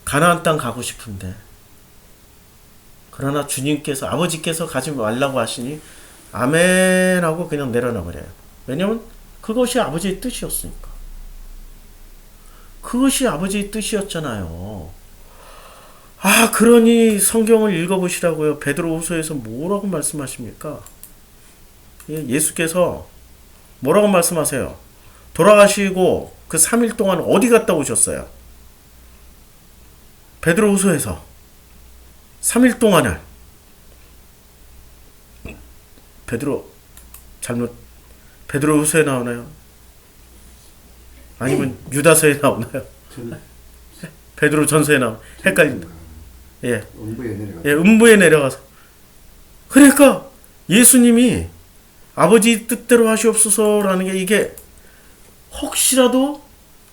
가나안 땅 가고 싶은데 그러나 주님께서 아버지께서 가지 말라고 하시니 아멘 하고 그냥 내려놔 버려요. 왜냐면 그것이 아버지의 뜻이었으니까. 그것이 아버지의 뜻이었잖아요. 아 그러니 성경을 읽어보시라고요. 베드로후서에서 뭐라고 말씀하십니까? 예수께서 뭐라고 말씀하세요? 돌아가시고 그 3일 동안 어디 갔다 오셨어요? 베드로후서에서 3일 동안을 베드로후서에 나오나요? 아니면 유다서에 나오나요? 베드로 전서에 나오나? 헷갈린다. 예. 음부에 내려가서. 그러니까 예수님이 아버지 뜻대로 하시옵소서라는 게 이게 혹시라도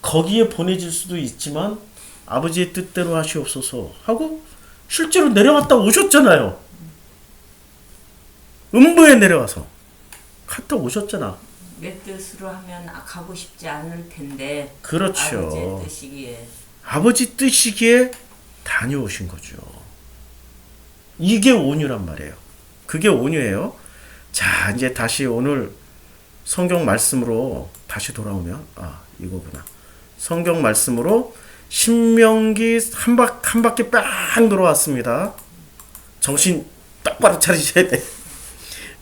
거기에 보내질 수도 있지만 아버지의 뜻대로 하시옵소서 하고 실제로 내려갔다 오셨잖아요. 음부에 내려와서 갔다 오셨잖아. 내 뜻으로 하면 가고 싶지 않을 텐데. 그렇죠. 아버지의 뜻이기에. 아버지 뜻이기에 다녀오신 거죠. 이게 온유란 말이에요. 그게 온유예요. 자, 이제 다시 오늘 성경 말씀으로 다시 돌아오면 이거구나. 성경 말씀으로 신명기 한 바퀴 뺑 돌아왔습니다. 정신 똑바로 차리셔야 돼.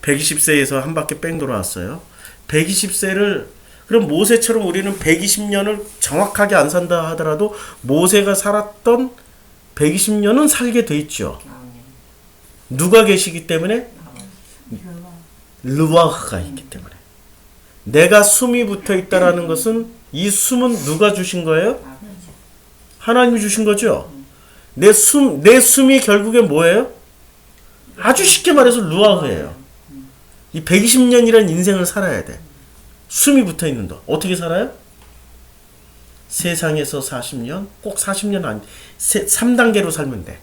120세에서 한 바퀴 뺑 돌아왔어요. 120세를 그럼 모세처럼 우리는 120년을 정확하게 안 산다 하더라도 모세가 살았던 120년은 살게 돼 있죠. 누가 계시기 때문에? 르와흐가 있기 때문에. 내가 숨이 붙어 있다라는 것은 이 숨은 누가 주신 거예요? 하나님이 주신 거죠. 내 숨이 결국에 뭐예요? 아주 쉽게 말해서 루아흐예요. 이 120년이라는 인생을 살아야 돼. 숨이 붙어 있는 너. 어떻게 살아요? 세상에서 40년, 꼭 40년 아니, 3단계로 살면 돼.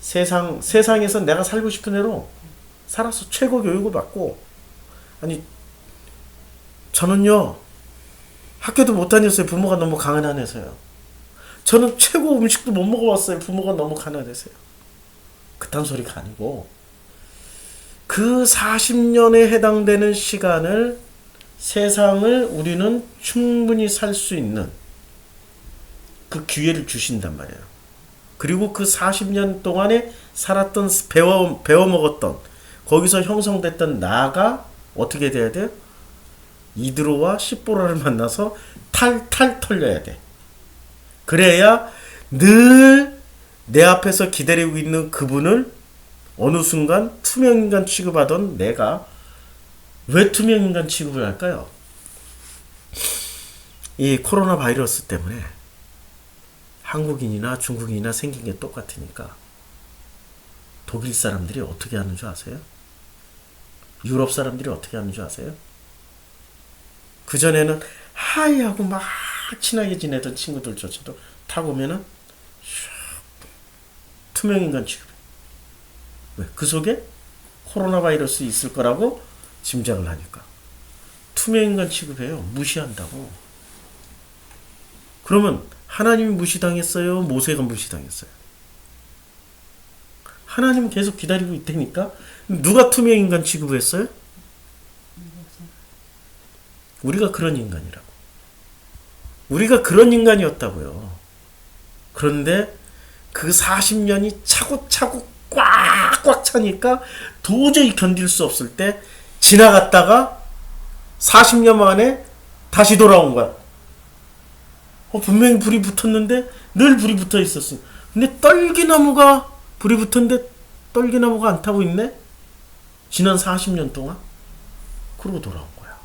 세상에서 내가 살고 싶은 대로 살아서 최고 교육을 받고, 아니, 저는요, 학교도 못 다녔어요. 부모가 너무 가난해서요. 저는 최고 음식도 못 먹어봤어요. 부모가 너무 가난해서요. 그딴 소리가 아니고, 그 40년에 해당되는 시간을 세상을 우리는 충분히 살 수 있는 그 기회를 주신단 말이에요. 그리고 그 40년 동안에 살았던 배워 먹었던 거기서 형성됐던 나가 어떻게 돼야 돼? 이드로와 십보라를 만나서 탈탈 털려야 돼. 그래야 늘 내 앞에서 기다리고 있는 그분을 어느 순간 투명인간 취급하던 내가 왜 투명인간 취급을 할까요? 이 코로나 바이러스 때문에 한국인이나 중국인이나 생긴 게 똑같으니까 독일 사람들이 어떻게 하는 줄 아세요? 유럽 사람들이 어떻게 하는 줄 아세요? 그전에는 하이 하고 막 친하게 지내던 친구들조차도 딱 오면은 투명인간 취급해. 왜? 그 속에 코로나 바이러스 있을 거라고 짐작을 하니까. 투명인간 취급해요. 무시한다고. 그러면 하나님이 무시당했어요? 모세가 무시당했어요? 하나님은 계속 기다리고 있다니까? 누가 투명인간 취급을 했어요? 우리가 그런 인간이라고. 우리가 그런 인간이었다고요. 그런데 그 40년이 차곡차곡 꽉꽉 차니까 도저히 견딜 수 없을 때 지나갔다가 40년 만에 다시 돌아온 거야. 분명히 불이 붙었는데 늘 불이 붙어 있었어. 근데 떨기나무가 불이 붙었는데 떨기나무가 안 타고 있네? 지난 40년 동안? 그러고 돌아온 거야.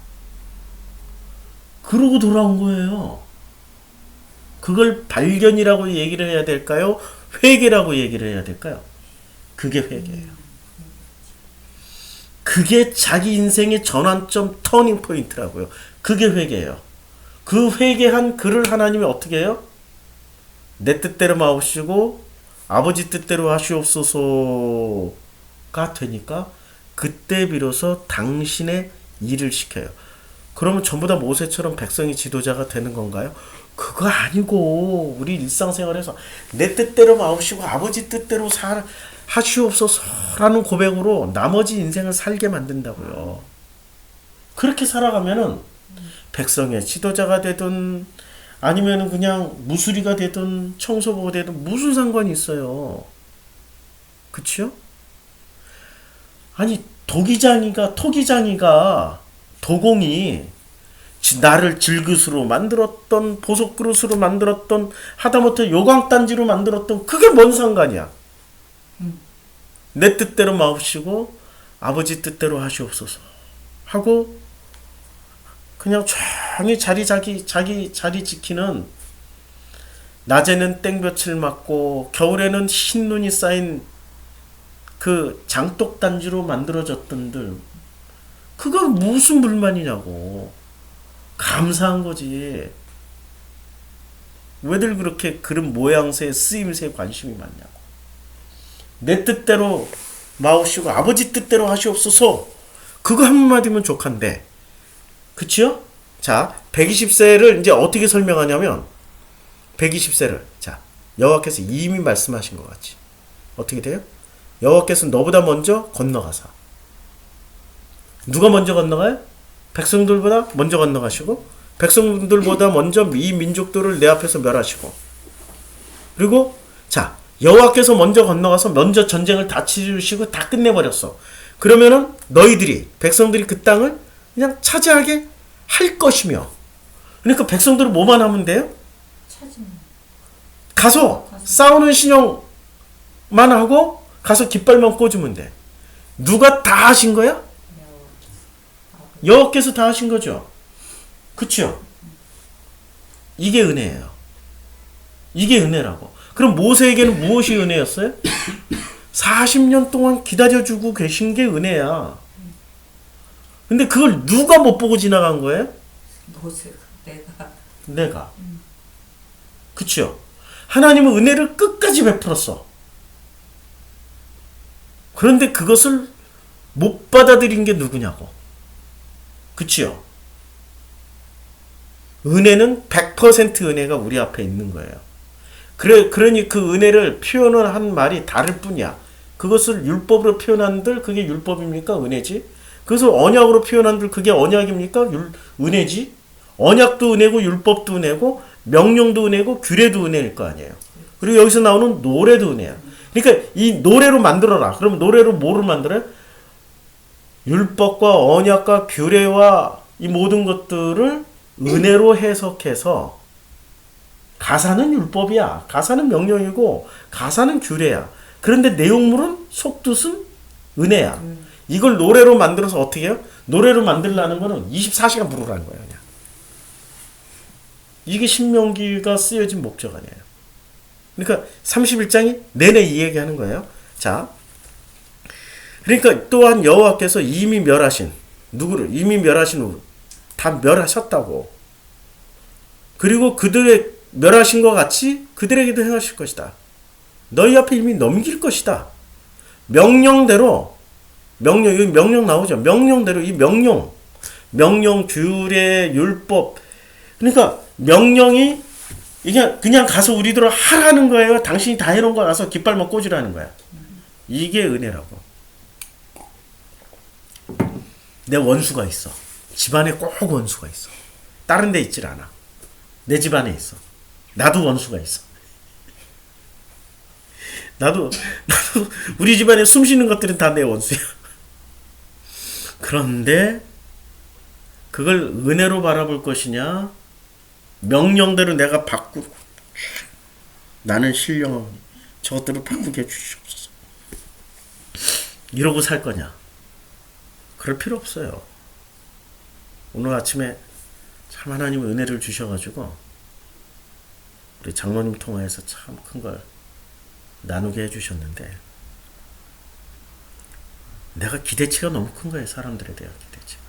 그러고 돌아온 거예요. 그걸 발견이라고 얘기를 해야 될까요? 회개라고 얘기를 해야 될까요? 그게 회개예요. 그게 자기 인생의 전환점 터닝 포인트라고요. 그게 회개예요. 그 회개한 그를 하나님이 어떻게 해요? 내 뜻대로 마옵시고 아버지 뜻대로 하시옵소서가 되니까 그때 비로소 당신의 일을 시켜요. 그러면 전부 다 모세처럼 백성이 지도자가 되는 건가요? 그거 아니고 우리 일상생활에서 내 뜻대로 마옵시고 아버지 뜻대로 하시옵소서라는 고백으로 나머지 인생을 살게 만든다고요. 그렇게 살아가면은 백성의 지도자가 되든 아니면 그냥 무수리가 되든 청소부가 되든 무슨 상관이 있어요. 그치요? 아니 토기장이가 도공이 나를 질그릇으로 만들었던 보석그릇으로 만들었던 하다못해 요강단지로 만들었던 그게 뭔 상관이야. 내 뜻대로 마옵시고 아버지 뜻대로 하시옵소서 하고 그냥 조용히 자기 자리 지키는 낮에는 땡볕을 맞고 겨울에는 흰 눈이 쌓인 그 장독단지로 만들어졌던들 그건 무슨 불만이냐고. 감사한 거지. 왜들 그렇게 그런 모양새에 쓰임새에 관심이 많냐고. 내 뜻대로 마옵시고 아버지 뜻대로 하시옵소서. 그거 한마디면 족한데. 그치요? 자, 120세를 이제 어떻게 설명하냐면 120세를 자, 여호와께서 이미 말씀하신 것 같이 어떻게 돼요? 여호와께서 너보다 먼저 건너가사. 누가 먼저 건너가요? 백성들보다 먼저 건너가시고 백성들보다 먼저 이 민족들을 내 앞에서 멸하시고 그리고 자 여호와께서 먼저 건너가서 먼저 전쟁을 다 치르시고 다 끝내버렸어. 그러면은 너희들이 백성들이 그 땅을 그냥 차지하게 할 것이며 그러니까 백성들은 뭐만 하면 돼요? 가서 싸우는 신용만 하고 가서 깃발만 꽂으면 돼. 누가 다 하신 거야? 여호와께서 다 하신 거죠. 그쵸? 이게 은혜예요. 이게 은혜라고. 그럼 모세에게는 무엇이 은혜였어요? 40년 동안 기다려주고 계신 게 은혜야. 근데 그걸 누가 못 보고 지나간 거예요? 모세가 내가. 그쵸? 하나님은 은혜를 끝까지 베풀었어. 그런데 그것을 못 받아들인 게 누구냐고. 그치요? 은혜는 100% 은혜가 우리 앞에 있는 거예요. 그러니 그 은혜를 표현을 한 말이 다를 뿐이야. 그것을 율법으로 표현한들 그게 율법입니까? 은혜지? 그것을 언약으로 표현한들 그게 언약입니까? 은혜지? 언약도 은혜고 율법도 은혜고 명령도 은혜고 규례도 은혜일 거 아니에요. 그리고 여기서 나오는 노래도 은혜야. 그러니까 이 노래로 만들어라. 그럼 노래로 뭐를 만들어요? 율법과 언약과 규례와 이 모든 것들을 은혜로 해석해서 가사는 율법이야. 가사는 명령이고 가사는 규례야. 그런데 내용물은 속뜻은 은혜야. 이걸 노래로 만들어서 어떻게 해요? 노래로 만들라는 거는 24시간 부르라는 거예요. 그냥. 이게 신명기가 쓰여진 목적 아니에요. 그러니까 31장이 내내 이 얘기하는 거예요. 자, 그러니까 또한 여호와께서 이미 멸하신 누구를 이미 멸하신 후 다 멸하셨다고. 그리고 그들의 멸하신 것 같이 그들에게도 행하실 것이다. 너희 앞에 이미 넘길 것이다. 명령대로 여기 명령 나오죠. 명령대로 이 명령 규례 율법 그러니까 명령이 이게 그냥 가서 우리들을 하라는 거예요. 당신이 다 해놓은 거 가서 깃발만 꽂으라는 거야. 이게 은혜라고. 내 원수가 있어. 집안에 꼭 원수가 있어. 다른 데 있질 않아. 내 집안에 있어. 나도 원수가 있어. 나도 우리 집안에 숨 쉬는 것들은 다 내 원수야. 그런데 그걸 은혜로 바라볼 것이냐 명령대로 내가 바꾸고 나는 신령하니 저것들을 바꾸게 해주시옵소서. 이러고 살 거냐? 그럴 필요 없어요. 오늘 아침에 참 하나님 은혜를 주셔가지고 우리 장로님 통화해서 참 큰 걸 나누게 해주셨는데 내가 기대치가 너무 큰 거예요. 사람들에 대한 기대치가.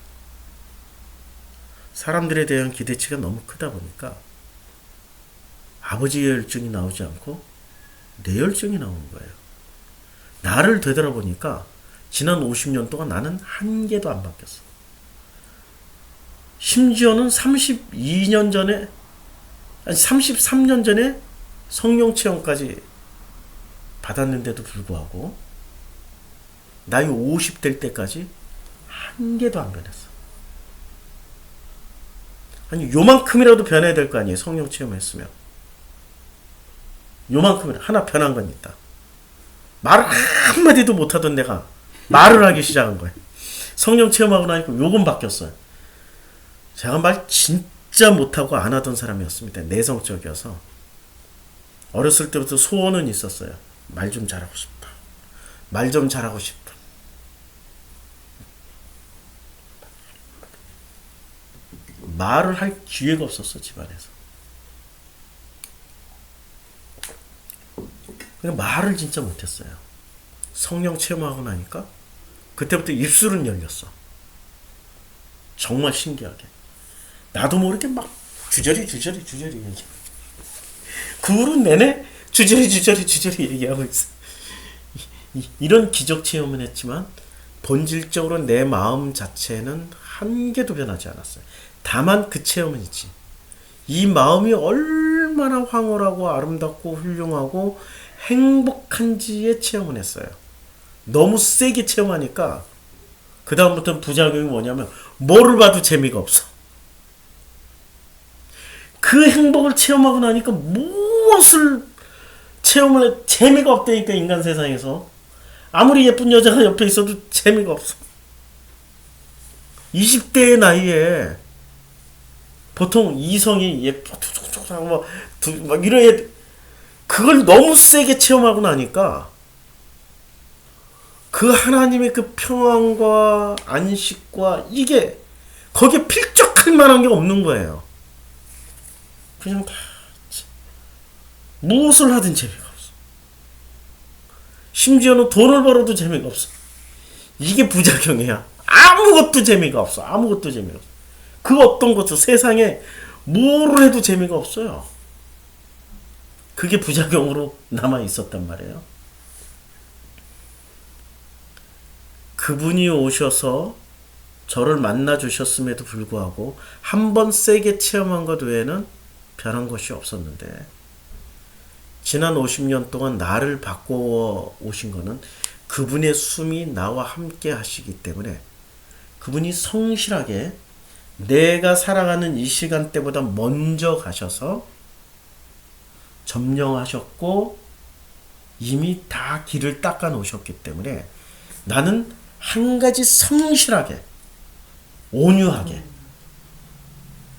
사람들에 대한 기대치가 너무 크다 보니까 아버지의 열정이 나오지 않고 내 열정이 나오는 거예요. 나를 되돌아보니까 지난 50년 동안 나는 한 개도 안 바뀌었어. 심지어는 32년 전에 아니 33년 전에 성령 체험까지 받았는데도 불구하고 나이 50 될 때까지 한 개도 안 변했어. 아니 요만큼이라도 변해야 될 거 아니에요. 성령 체험했으면. 요만큼이라도 하나 변한 건 있다. 말을 한마디도 못하던 내가 말을 하기 시작한 거예요. 성령 체험하고 나니까 요건 바뀌었어요. 제가 말 진짜 못하고 안 하던 사람이었습니다. 내성적이어서. 어렸을 때부터 소원은 있었어요. 말 좀 잘하고 싶다. 말 좀 잘하고 싶다. 말을 할 기회가 없었어, 집안에서. 그냥 말을 진짜 못했어요. 성령 체험하고 나니까 그때부터 입술은 열렸어. 정말 신기하게. 나도 모르게 막 주저리 얘기해. 그 후로 내내 주저리 얘기하고 있어. 이런 기적 체험은 했지만 본질적으로 내 마음 자체는 한 개도 변하지 않았어요. 다만 그 체험은 있지. 이 마음이 얼마나 황홀하고 아름답고 훌륭하고 행복한지의 체험을 했어요. 너무 세게 체험하니까 그 다음부터는 부작용이 뭐냐면 뭐를 봐도 재미가 없어. 그 행복을 체험하고 나니까 무엇을 체험을 해 재미가 없다니까. 인간 세상에서 아무리 예쁜 여자가 옆에 있어도 재미가 없어. 20대의 나이에 보통 이성이 예뻐 막 이래야 그걸 너무 세게 체험하고 나니까 그 하나님의 그 평안과 안식과 이게 거기에 필적할 만한 게 없는 거예요. 그냥 다 무엇을 하든 재미가 없어. 심지어는 돈을 벌어도 재미가 없어. 이게 부작용이야. 아무것도 재미가 없어. 아무것도 재미가 없어. 그 어떤 것도 세상에 뭐를 해도 재미가 없어요. 그게 부작용으로 남아 있었단 말이에요. 그분이 오셔서 저를 만나 주셨음에도 불구하고 한 번 세게 체험한 것 외에는 변한 것이 없었는데 지난 50년 동안 나를 바꾸어 오신 것은 그분의 숨이 나와 함께 하시기 때문에 그분이 성실하게 내가 살아가는 이 시간대보다 먼저 가셔서 점령하셨고 이미 다 길을 닦아 놓으셨기 때문에 나는 한 가지 성실하게 온유하게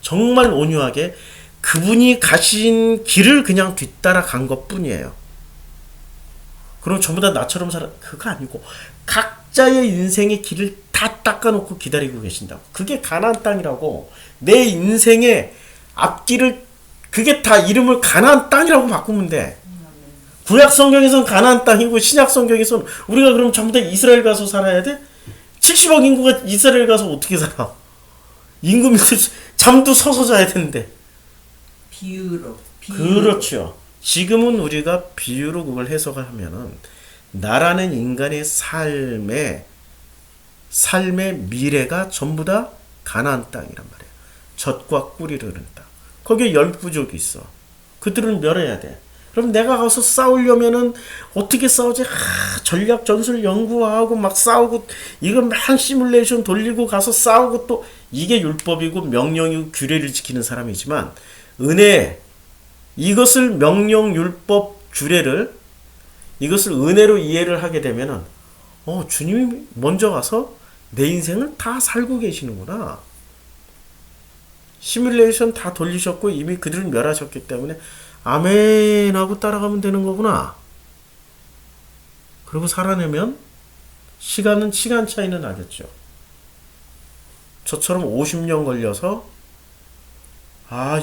정말 온유하게 그분이 가신 길을 그냥 뒤따라 간 것 뿐이에요. 그럼 전부 다 나처럼 살아 그거 아니고 각자의 인생의 길을 다 닦아놓고 기다리고 계신다고. 그게 가나안 땅이라고. 내 인생의 앞길을, 그게 다 이름을 가나안 땅이라고 바꾸면 돼. 구약 성경에서는 가나안 땅이고 신약 성경에서는 우리가 그럼 전부 다 이스라엘 가서 살아야 돼? 70억 인구가 이스라엘 가서 어떻게 살아? 임금 밑에 잠도 서서 자야 되는데. 비유로. 그렇죠. 지금은 우리가 비유로 그걸 해석을 하면은 나라는 인간의 삶의 미래가 전부 다 가나안 땅이란 말이에요. 젖과 꿀이 흐르는 땅. 거기에 10부족이 있어. 그들은 멸해야 돼. 그럼 내가 가서 싸우려면은 어떻게 싸우지? 전략 전술 연구하고 막 싸우고, 이거 막 시뮬레이션 돌리고 가서 싸우고, 또 이게 율법이고 명령이고 규례를 지키는 사람이지만, 은혜, 이것을 명령 율법 규례를, 이것을 은혜로 이해를 하게 되면은 주님이 먼저 가서 내 인생을 다 살고 계시는구나. 시뮬레이션 다 돌리셨고 이미 그들을 멸하셨기 때문에 아멘 하고 따라가면 되는 거구나. 그리고 살아내면 시간 차이는 나겠죠. 저처럼 50년 걸려서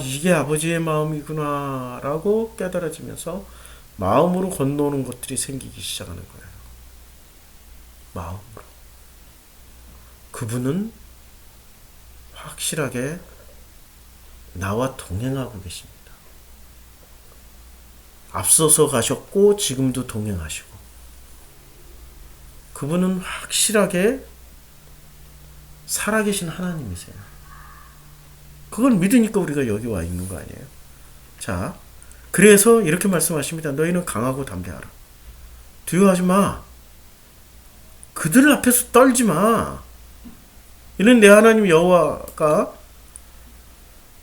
이게 아버지의 마음이구나 라고 깨달아지면서 마음으로 건너오는 것들이 생기기 시작하는 거예요. 마음으로. 그분은 확실하게 나와 동행하고 계십니다. 앞서서 가셨고 지금도 동행하시고, 그분은 확실하게 살아계신 하나님이세요. 그걸 믿으니까 우리가 여기 와 있는 거 아니에요? 자, 그래서 이렇게 말씀하십니다. 너희는 강하고 담대하라. 두려워하지 마. 그들 앞에서 떨지 마. 이는 내 하나님 여호와가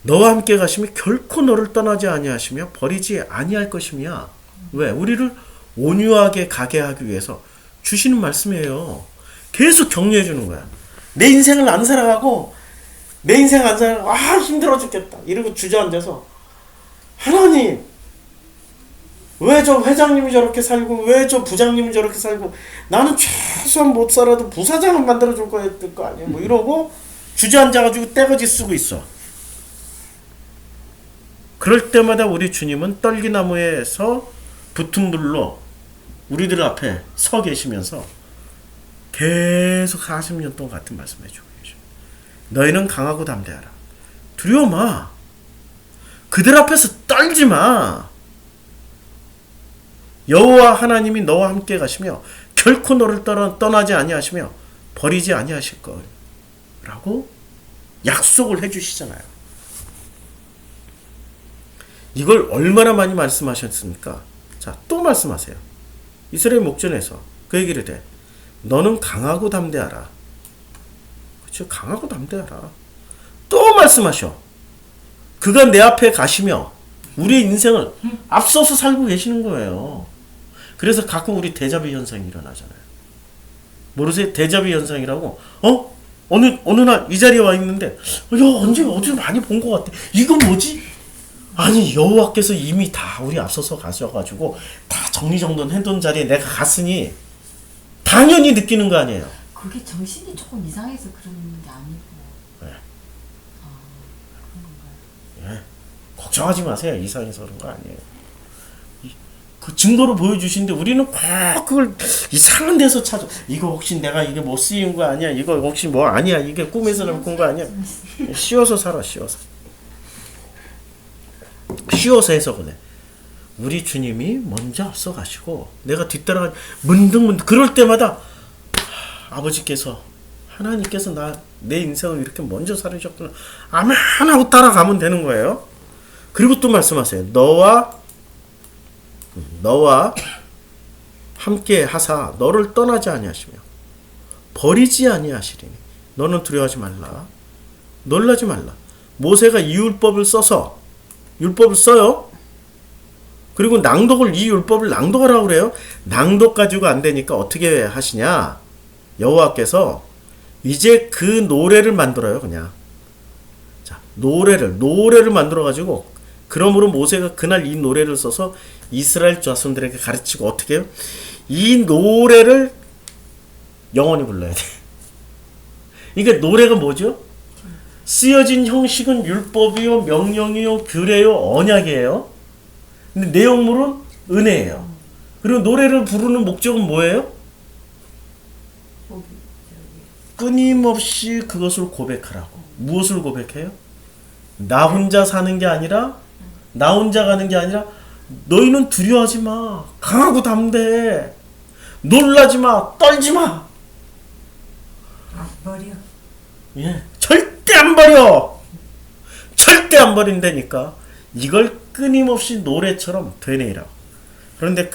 너와 함께 가시며 결코 너를 떠나지 아니하시며 버리지 아니할 것이며. 왜? 우리를 온유하게 가게 하기 위해서 주시는 말씀이에요. 계속 격려해 주는 거야. 내 인생을 안 살아가고, 내 인생 안 살아가고 힘들어 죽겠다 이러고 주저앉아서, 하나님 왜 저 회장님이 저렇게 살고 왜 저 부장님이 저렇게 살고 나는 최소한 못 살아도 부사장은 만들어 줄 거야 될 거 아니야 뭐 이러고 주저앉아가지고 떼거지 쓰고 있어. 그럴 때마다 우리 주님은 떨기나무에서 붙은 불로 우리들 앞에 서 계시면서 계속 40년 동안 같은 말씀 해주고 계셔. 너희는 강하고 담대하라. 두려워 마. 그들 앞에서 떨지 마. 여호와 하나님이 너와 함께 가시며 결코 너를 떠나지 아니하시며 버리지 아니하실 거라고 약속을 해주시잖아요. 이걸 얼마나 많이 말씀하셨습니까? 자, 또 말씀하세요. 이스라엘 목전에서 그 얘기를 해. 너는 강하고 담대하라. 그렇죠? 강하고 담대하라. 또 말씀하셔. 그가 내 앞에 가시며 우리의 인생을 앞서서 살고 계시는 거예요. 그래서 가끔 우리 데자뷰 현상이 일어나잖아요. 모르세요? 데자뷰 현상이라고. 어느 날 이 자리에 와 있는데 언제 어디서 많이 본 것 같아. 이건 뭐지? 아니 여호와께서 이미 다 우리 앞서서 가셔가지고 다 정리정돈 해둔 자리에 내가 갔으니 당연히 느끼는 거 아니에요. 그게 정신이 조금 이상해서 그런 게 아니고. 네. 그런 건가요? 예. 걱정하지 마세요. 이상해서 그런 거 아니에요. 그 증거를 보여주시는데 우리는 꼭 그걸 이상한 데서 찾아. 이거 혹시 내가 이게 못 쓰인 거 아니야? 이거 혹시 뭐 아니야? 이게 꿈에서 꾼 거 아니야? 쉬워서 살아. 쉬워서 해석을 해. 우리 주님이 먼저 앞서 가시고 내가 뒤따라 문득문득 그럴 때마다 아버지께서 하나님께서 내 인생을 이렇게 먼저 살으셨구나. 아멘 하고 따라가면 되는 거예요. 그리고 또 말씀하세요. 너와 함께 하사 너를 떠나지 아니하시며 버리지 아니하시리니 너는 두려워하지 말라. 놀라지 말라. 모세가 이 율법을 써요. 그리고 이 율법을 낭독하라고 그래요. 낭독 가지고 안 되니까 어떻게 하시냐? 여호와께서 이제 그 노래를 만들어요, 그냥. 자, 노래를 만들어 가지고 그러므로 모세가 그날 이 노래를 써서 이스라엘 자손들에게 가르치고 어떻게 해요? 이 노래를 영원히 불러야 돼. 이게 노래가 뭐죠? 쓰여진 형식은 율법이요, 명령이요, 규례요, 언약이에요. 근데 내용물은 은혜예요. 그리고 노래를 부르는 목적은 뭐예요? 끊임없이 그것을 고백하라고. 무엇을 고백해요? 나 혼자 사는 게 아니라, 나 혼자 가는 게 아니라, 너희는 두려워하지 마. 강하고 담대해. 놀라지 마. 떨지 마. 버려. 예, 절대 안 버려. 절대 안 버린다니까. 이걸 끊임없이 노래처럼 되뇌이라고. 그런데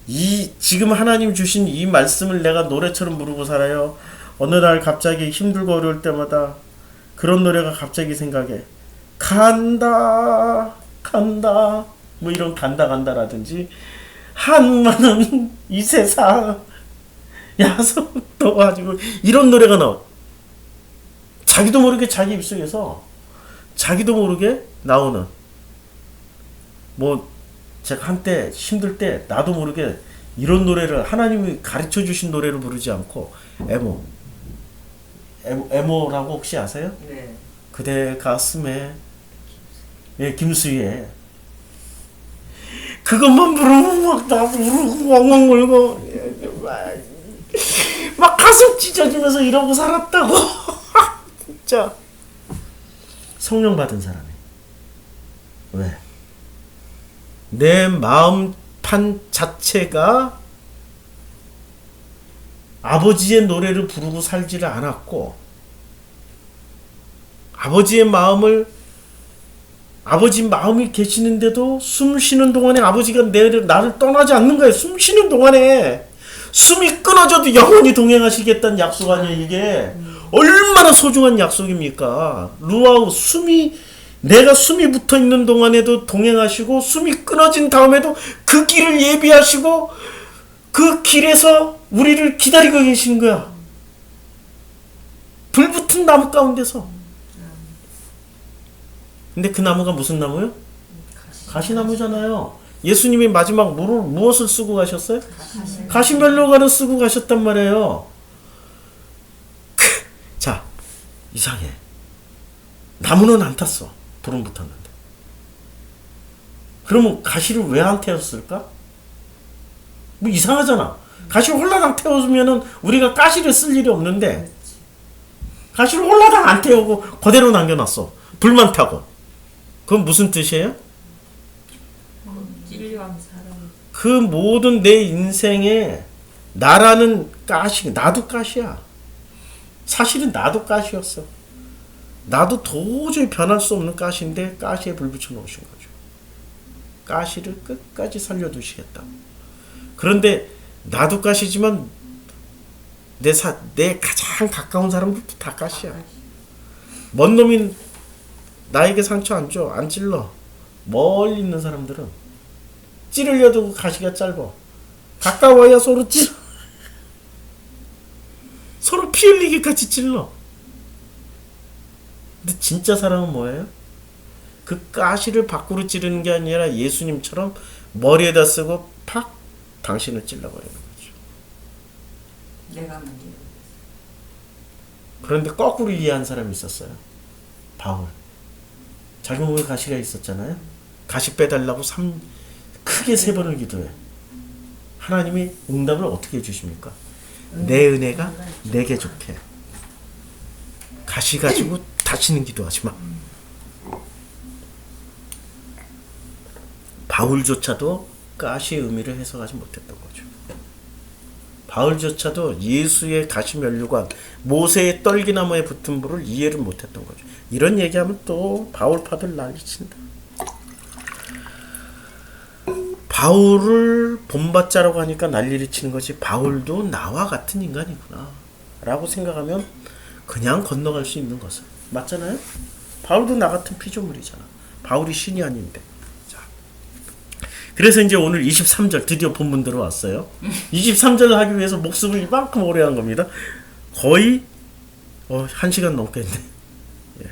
이 지금 하나님 주신 이 말씀을 내가 노래처럼 부르고 살아요. 어느 날 갑자기 힘들고 어려울 때마다 그런 노래가 갑자기 생각해. 간다 간다 뭐 이런 간다 간다라든지 한마는 이 세상 야속도 가지고 이런 노래가 나와. 자기도 모르게 자기 입속에서 자기도 모르게 나오는 뭐 제가 한때 힘들 때 나도 모르게 이런 노래를 하나님이 가르쳐 주신 노래를 부르지 않고 에모라고 혹시 아세요? 네. 그대 가슴에 예, 김수희의 그것만 부르면 막 나 부르고 엉엉 울고 막 가슴 찢어지면서 이러고 살았다고. 진짜 성령 받은 사람이 왜? 내 마음판 자체가 아버지의 노래를 부르고 살지를 않았고 아버지 마음이 계시는데도 숨 쉬는 동안에 아버지가 나를 떠나지 않는 거예요. 숨 쉬는 동안에 숨이 끊어져도 영원히 동행하시겠다는 약속 아니에요. 이게 얼마나 소중한 약속입니까? 루아우 내가 숨이 붙어 있는 동안에도 동행하시고 숨이 끊어진 다음에도 그 길을 예비하시고 그 길에서 우리를 기다리고 계시는 거야. 불붙은 나무 가운데서. 근데 그 나무가 무슨 나무요? 가시나무잖아요. 예수님이 마지막 무엇을 쓰고 가셨어요? 가시멜로가를 쓰고 가셨단 말이에요. 자, 이상해. 나무는 안 탔어. 불은 붙었는데. 그러면 가시를 왜 안 태웠을까? 뭐 이상하잖아. 가시를 홀라당 태워주면은 우리가 가시를 쓸 일이 없는데 가시를 홀라당 안 태우고 그대로 남겨놨어. 불만 타고. 그건 무슨 뜻이에요? 찔려한 사람. 그 모든 내 인생에 나라는 가시, 나도 가시야. 사실은 나도 가시였어. 나도 도저히 변할 수 없는 가시인데 가시에 불 붙여 놓으신 거죠. 가시를 끝까지 살려두시겠다. 그런데 나도 가시지만 내 가장 가까운 사람들도 다 가시야. 먼 놈이 나에게 상처 안 줘, 안 찔러. 멀리 있는 사람들은 찌르려도 가시가 짧아. 가까워야 서로 찔러. 서로 피 흘리기까지 찔러. 근데 진짜 사랑은 뭐예요? 그 가시를 밖으로 찌르는 게 아니라 예수님처럼 머리에다 쓰고 팍 당신을 찔러버리는 거죠. 내가 문제. 그런데 거꾸로 이해한 사람이 있었어요. 바울. 자기 몸에 가시가 있었잖아요. 가시 빼달라고 크게 3번을 기도해. 하나님이 응답을 어떻게 해주십니까? 내 은혜가 내게 좋게. 가시 가지고 다시는 기도하지 마. 바울조차도 가시의 의미를 해석하지 못했던 거죠. 바울조차도 예수의 가시 면류관, 모세의 떨기나무에 붙은 불을 이해를 못했던 거죠. 이런 얘기하면 또 바울파들 난리친다. 바울을 본받자라고 하니까 난리를 치는 거지. 바울도 나와 같은 인간이구나 라고 생각하면 그냥 건너갈 수 있는 것은 맞잖아요. 바울도 나 같은 피조물이잖아. 바울이 신이 아닌데. 자, 그래서 이제 오늘 23절 드디어 본문 들어왔어요. 23절을 하기 위해서 목숨을 이만큼 오래 한 겁니다. 거의 1시간 넘겠네. 예.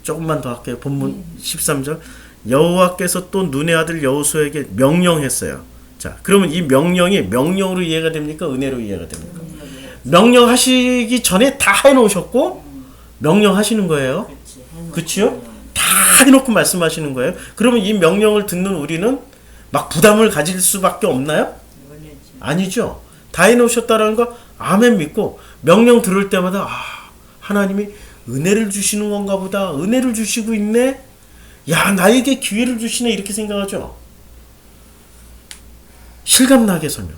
조금만 더 할게요. 본문 13절. 여호와께서 또 눈의 아들 여호수아에게 명령했어요. 자, 그러면 이 명령이 명령으로 이해가 됩니까? 은혜로 이해가 됩니까? 명령하시기 전에 다 해놓으셨고 명령하시는 거예요. 그렇지. 해놓고 그치요? 그냥 다 해놓고 말씀하시는 거예요. 그러면 이 명령을 듣는 우리는 막 부담을 가질 수밖에 없나요? 원래지. 아니죠. 다 해놓으셨다라는 거 아멘 믿고 명령 들을 때마다 하나님이 은혜를 주시는 건가 보다. 은혜를 주시고 있네. 야, 나에게 기회를 주시네. 이렇게 생각하죠. 실감나게 설명.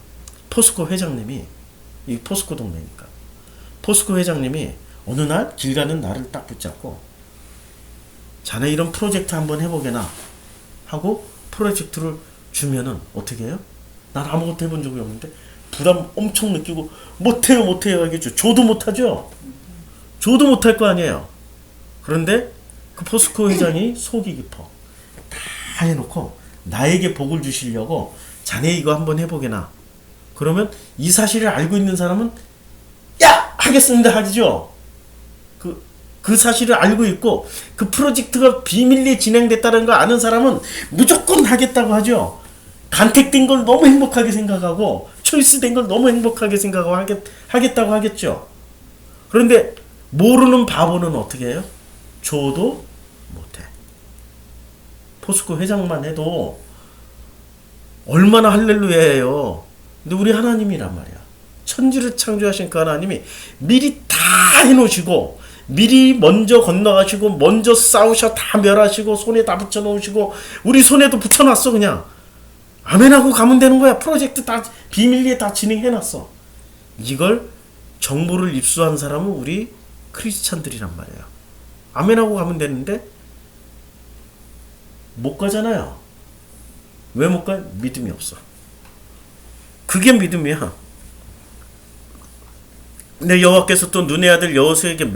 포스코 회장님이, 이 포스코 동네니까, 포스코 회장님이 어느 날 길 가는 나를 딱 붙잡고 자네 이런 프로젝트 한번 해보게나 하고 프로젝트를 주면은 어떻게 해요? 난 아무것도 해본 적이 없는데 부담 엄청 느끼고 못해요 하겠죠. 줘도 못하죠. 줘도 못할 거 아니에요. 그런데 그 포스코 회장이 속이 깊어. 다 해놓고 나에게 복을 주시려고 자네 이거 한번 해보게나. 그러면 이 사실을 알고 있는 사람은 야! 하겠습니다 하죠. 그 사실을 알고 있고 그 프로젝트가 비밀리에 진행됐다는 걸 아는 사람은 무조건 하겠다고 하죠. 간택된 걸 너무 행복하게 생각하고 초이스된 걸 너무 행복하게 생각하고 하겠다고 하겠죠. 그런데 모르는 바보는 어떻게 해요? 줘도 못해. 포스코 회장만 해도 얼마나 할렐루야예요. 근데 우리 하나님이란 말이야. 천지를 창조하신 그 하나님이 미리 다 해놓으시고 미리 먼저 건너가시고 먼저 싸우셔 다 멸하시고 손에 다 붙여놓으시고 우리 손에도 붙여놨어. 그냥 아멘하고 가면 되는 거야. 프로젝트 다 비밀리에 다 진행해놨어. 이걸 정보를 입수한 사람은 우리 크리스찬들이란 말이에요. 아멘하고 가면 되는데 못 가잖아요. 왜 못 가? 믿음이 없어. 그게 믿음이야. 근데 여호와께서 또 눈의 아들 여호수에게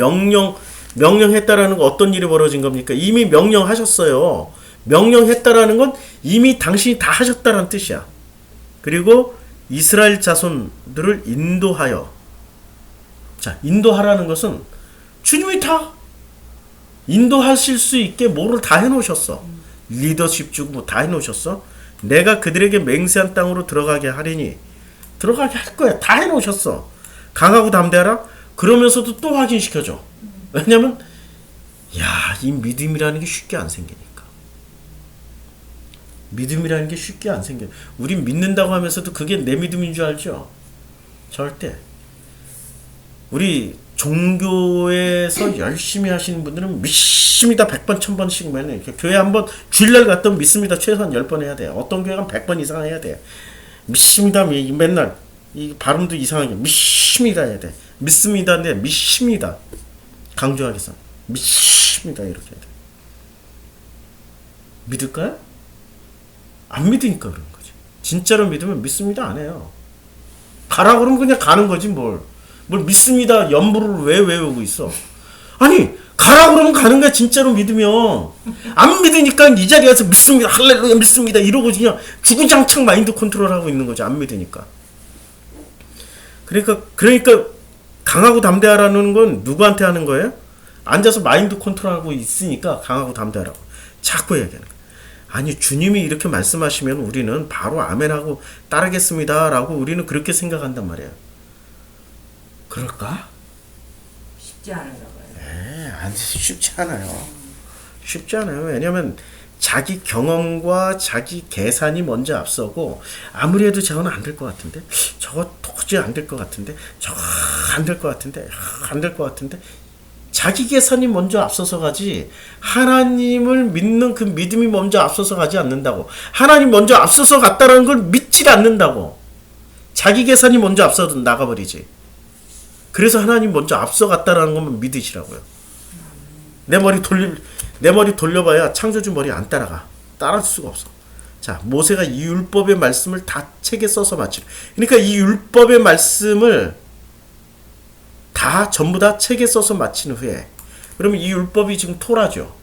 명령했다라는 건 어떤 일이 벌어진 겁니까? 이미 명령하셨어요. 명령했다라는 건 이미 당신이 다 하셨다라는 뜻이야. 그리고 이스라엘 자손들을 인도하여. 자, 인도하라는 것은 주님이 다 인도하실 수 있게 뭐를 다 해놓으셨어. 리더십 주고 뭐 다 해놓으셨어. 내가 그들에게 맹세한 땅으로 들어가게 하리니 들어가게 할 거야. 다 해놓으셨어. 강하고 담대하라. 그러면서도 또 확인시켜줘. 왜냐면 이 믿음이라는 게 쉽게 안 생기니까. 믿음이라는 게 쉽게 안 생겨. 우린 믿는다고 하면서도 그게 내 믿음인 줄 알죠? 절대. 우리 종교에서 열심히 하시는 분들은 믿습니다 100번 1000번씩 매는 이렇게 교회 한번 주일날 갔던 믿습니다 최소한 10번 해야 돼요. 어떤 교회 가면 100번 이상 해야 돼요. 믿습니다 맨날 이 발음도 이상하게 믿습니다 해야 돼. 믿습니다인데 믿습니다 강조하겠어. 믿습니다 이렇게 해야 돼. 믿을까요? 안 믿으니까 그런 거지. 진짜로 믿으면 믿습니다 안 해요. 가라 그러면 그냥 가는 거지 뭘 믿습니다 연부를 왜 외우고 있어. 아니 가라 그러면 가는 거야. 진짜로 믿으면. 안 믿으니까 이 자리에 가서 믿습니다 할렐루야 믿습니다 이러고 그냥 주구장창 마인드 컨트롤하고 있는 거지. 안 믿으니까. 그러니까 강하고 담대하라는 건 누구한테 하는 거예요? 앉아서 마인드 컨트롤하고 있으니까 강하고 담대하라고 자꾸 얘기하는 거예요. 아니 주님이 이렇게 말씀하시면 우리는 바로 아멘하고 따르겠습니다 라고 우리는 그렇게 생각한단 말이에요. 그럴까? 쉽지 않은가 봐요. 아니 쉽지 않아요. 쉽지 않아요. 왜냐면 자기 경험과 자기 계산이 먼저 앞서고 아무리 해도 저거는 안 될 것 같은데 저거 도저히 안 될 것 같은데 저거 안 될 것 같은데 안 될 것 같은데 자기 계산이 먼저 앞서서 가지 하나님을 믿는 그 믿음이 먼저 앞서서 가지 않는다고. 하나님 먼저 앞서서 갔다는 걸 믿지 않는다고. 자기 계산이 먼저 앞서 나가버리지. 그래서 하나님 먼저 앞서 갔다라는 것만 믿으시라고요. 내 머리 돌려봐야 창조주 머리 안 따라가. 따라갈 수가 없어. 자, 모세가 이 율법의 말씀을 다 책에 써서 마치라. 그러니까 이 율법의 말씀을 다 전부 다 책에 써서 마친 후에 그러면 이 율법이 지금 토라죠.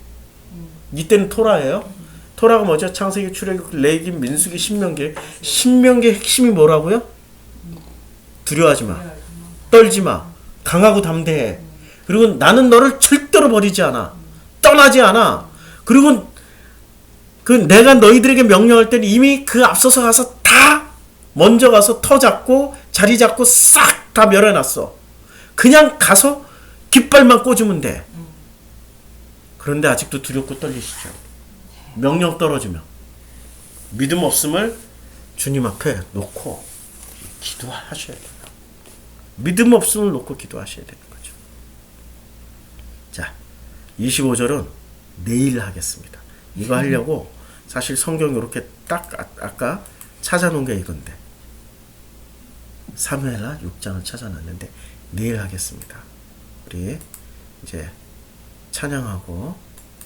이때는 토라예요. 토라가 뭐죠? 창세기, 출애굽, 레위기, 민수기, 신명기. 신명기의 핵심이 뭐라고요? 두려워하지 마. 떨지 마. 강하고 담대해. 그리고 나는 너를 절대로 버리지 않아. 떠나지 않아. 그리고 그 내가 너희들에게 명령할 때는 이미 그 앞서서 가서 다 먼저 가서 터 잡고 자리 잡고 싹 다 멸해놨어. 그냥 가서 깃발만 꽂으면 돼. 그런데 아직도 두렵고 떨리시죠? 명령 떨어지면 믿음 없음을 주님 앞에 놓고 기도하셔야 돼요. 믿음 없음을 놓고 기도하셔야 되는 거죠. 자, 25절은 내일 하겠습니다. 이거 하려고 사실 성경 이렇게 딱 아까 찾아놓은 게 이건데 사무엘하 6장을 찾아놨는데 내일 하겠습니다. 우리 이제 찬양하고